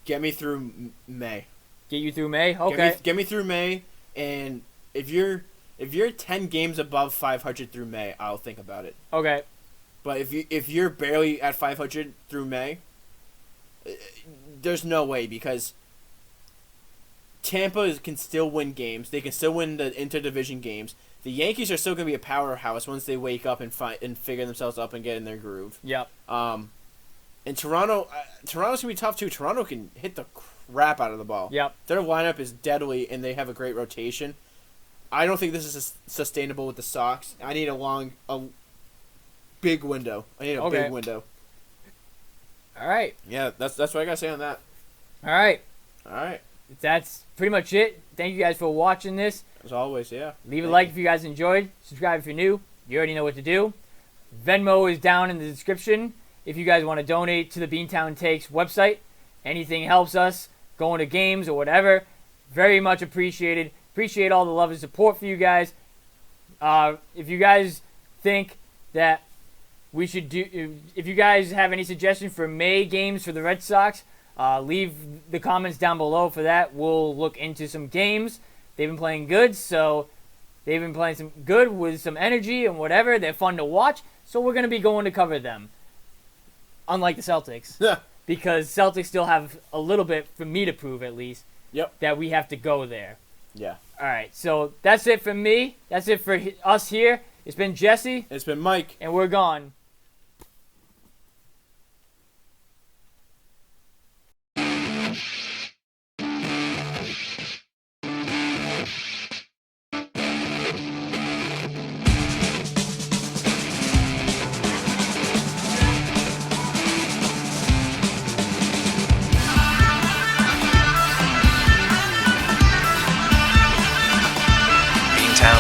Get me through May. Get you through May? Okay. Get me through May, and if you're 10 games above 500 through May, I'll think about it. Okay. But if you're barely at 500 through May, there's no way because Tampa can still win games. They can still win the interdivision games. The Yankees are still going to be a powerhouse once they wake up and figure themselves up and get in their groove. Yep. And Toronto's going to be tough too. Toronto can hit the crap out of the ball. Yep. Their lineup is deadly and they have a great rotation. I don't think this is sustainable with the Sox. I need a big window. I need a big window. All right. Yeah, that's what I got to say on that. All right. That's pretty much it. Thank you guys for watching this. As always, yeah. Leave a like if you guys enjoyed. Subscribe if you're new. You already know what to do. Venmo is down in the description if you guys want to donate to the Beantown Takes website. Anything helps us going to games or whatever. Very much appreciated. Appreciate all the love and support for you guys. If you guys think that we should do, if you guys have any suggestions for May games for the Red Sox, leave the comments down below for that. We'll look into some games. They've been playing good, so they've been playing some good with some energy and whatever. They're fun to watch, so we're going to be going to cover them. Unlike the Celtics. Yeah. Because Celtics still have a little bit, for me to prove at least, that we have to go there. Yeah. All right, so that's it for me. That's it for us here. It's been Jesse. It's been Mike. And we're gone.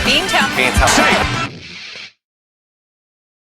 Beantown. Beantown.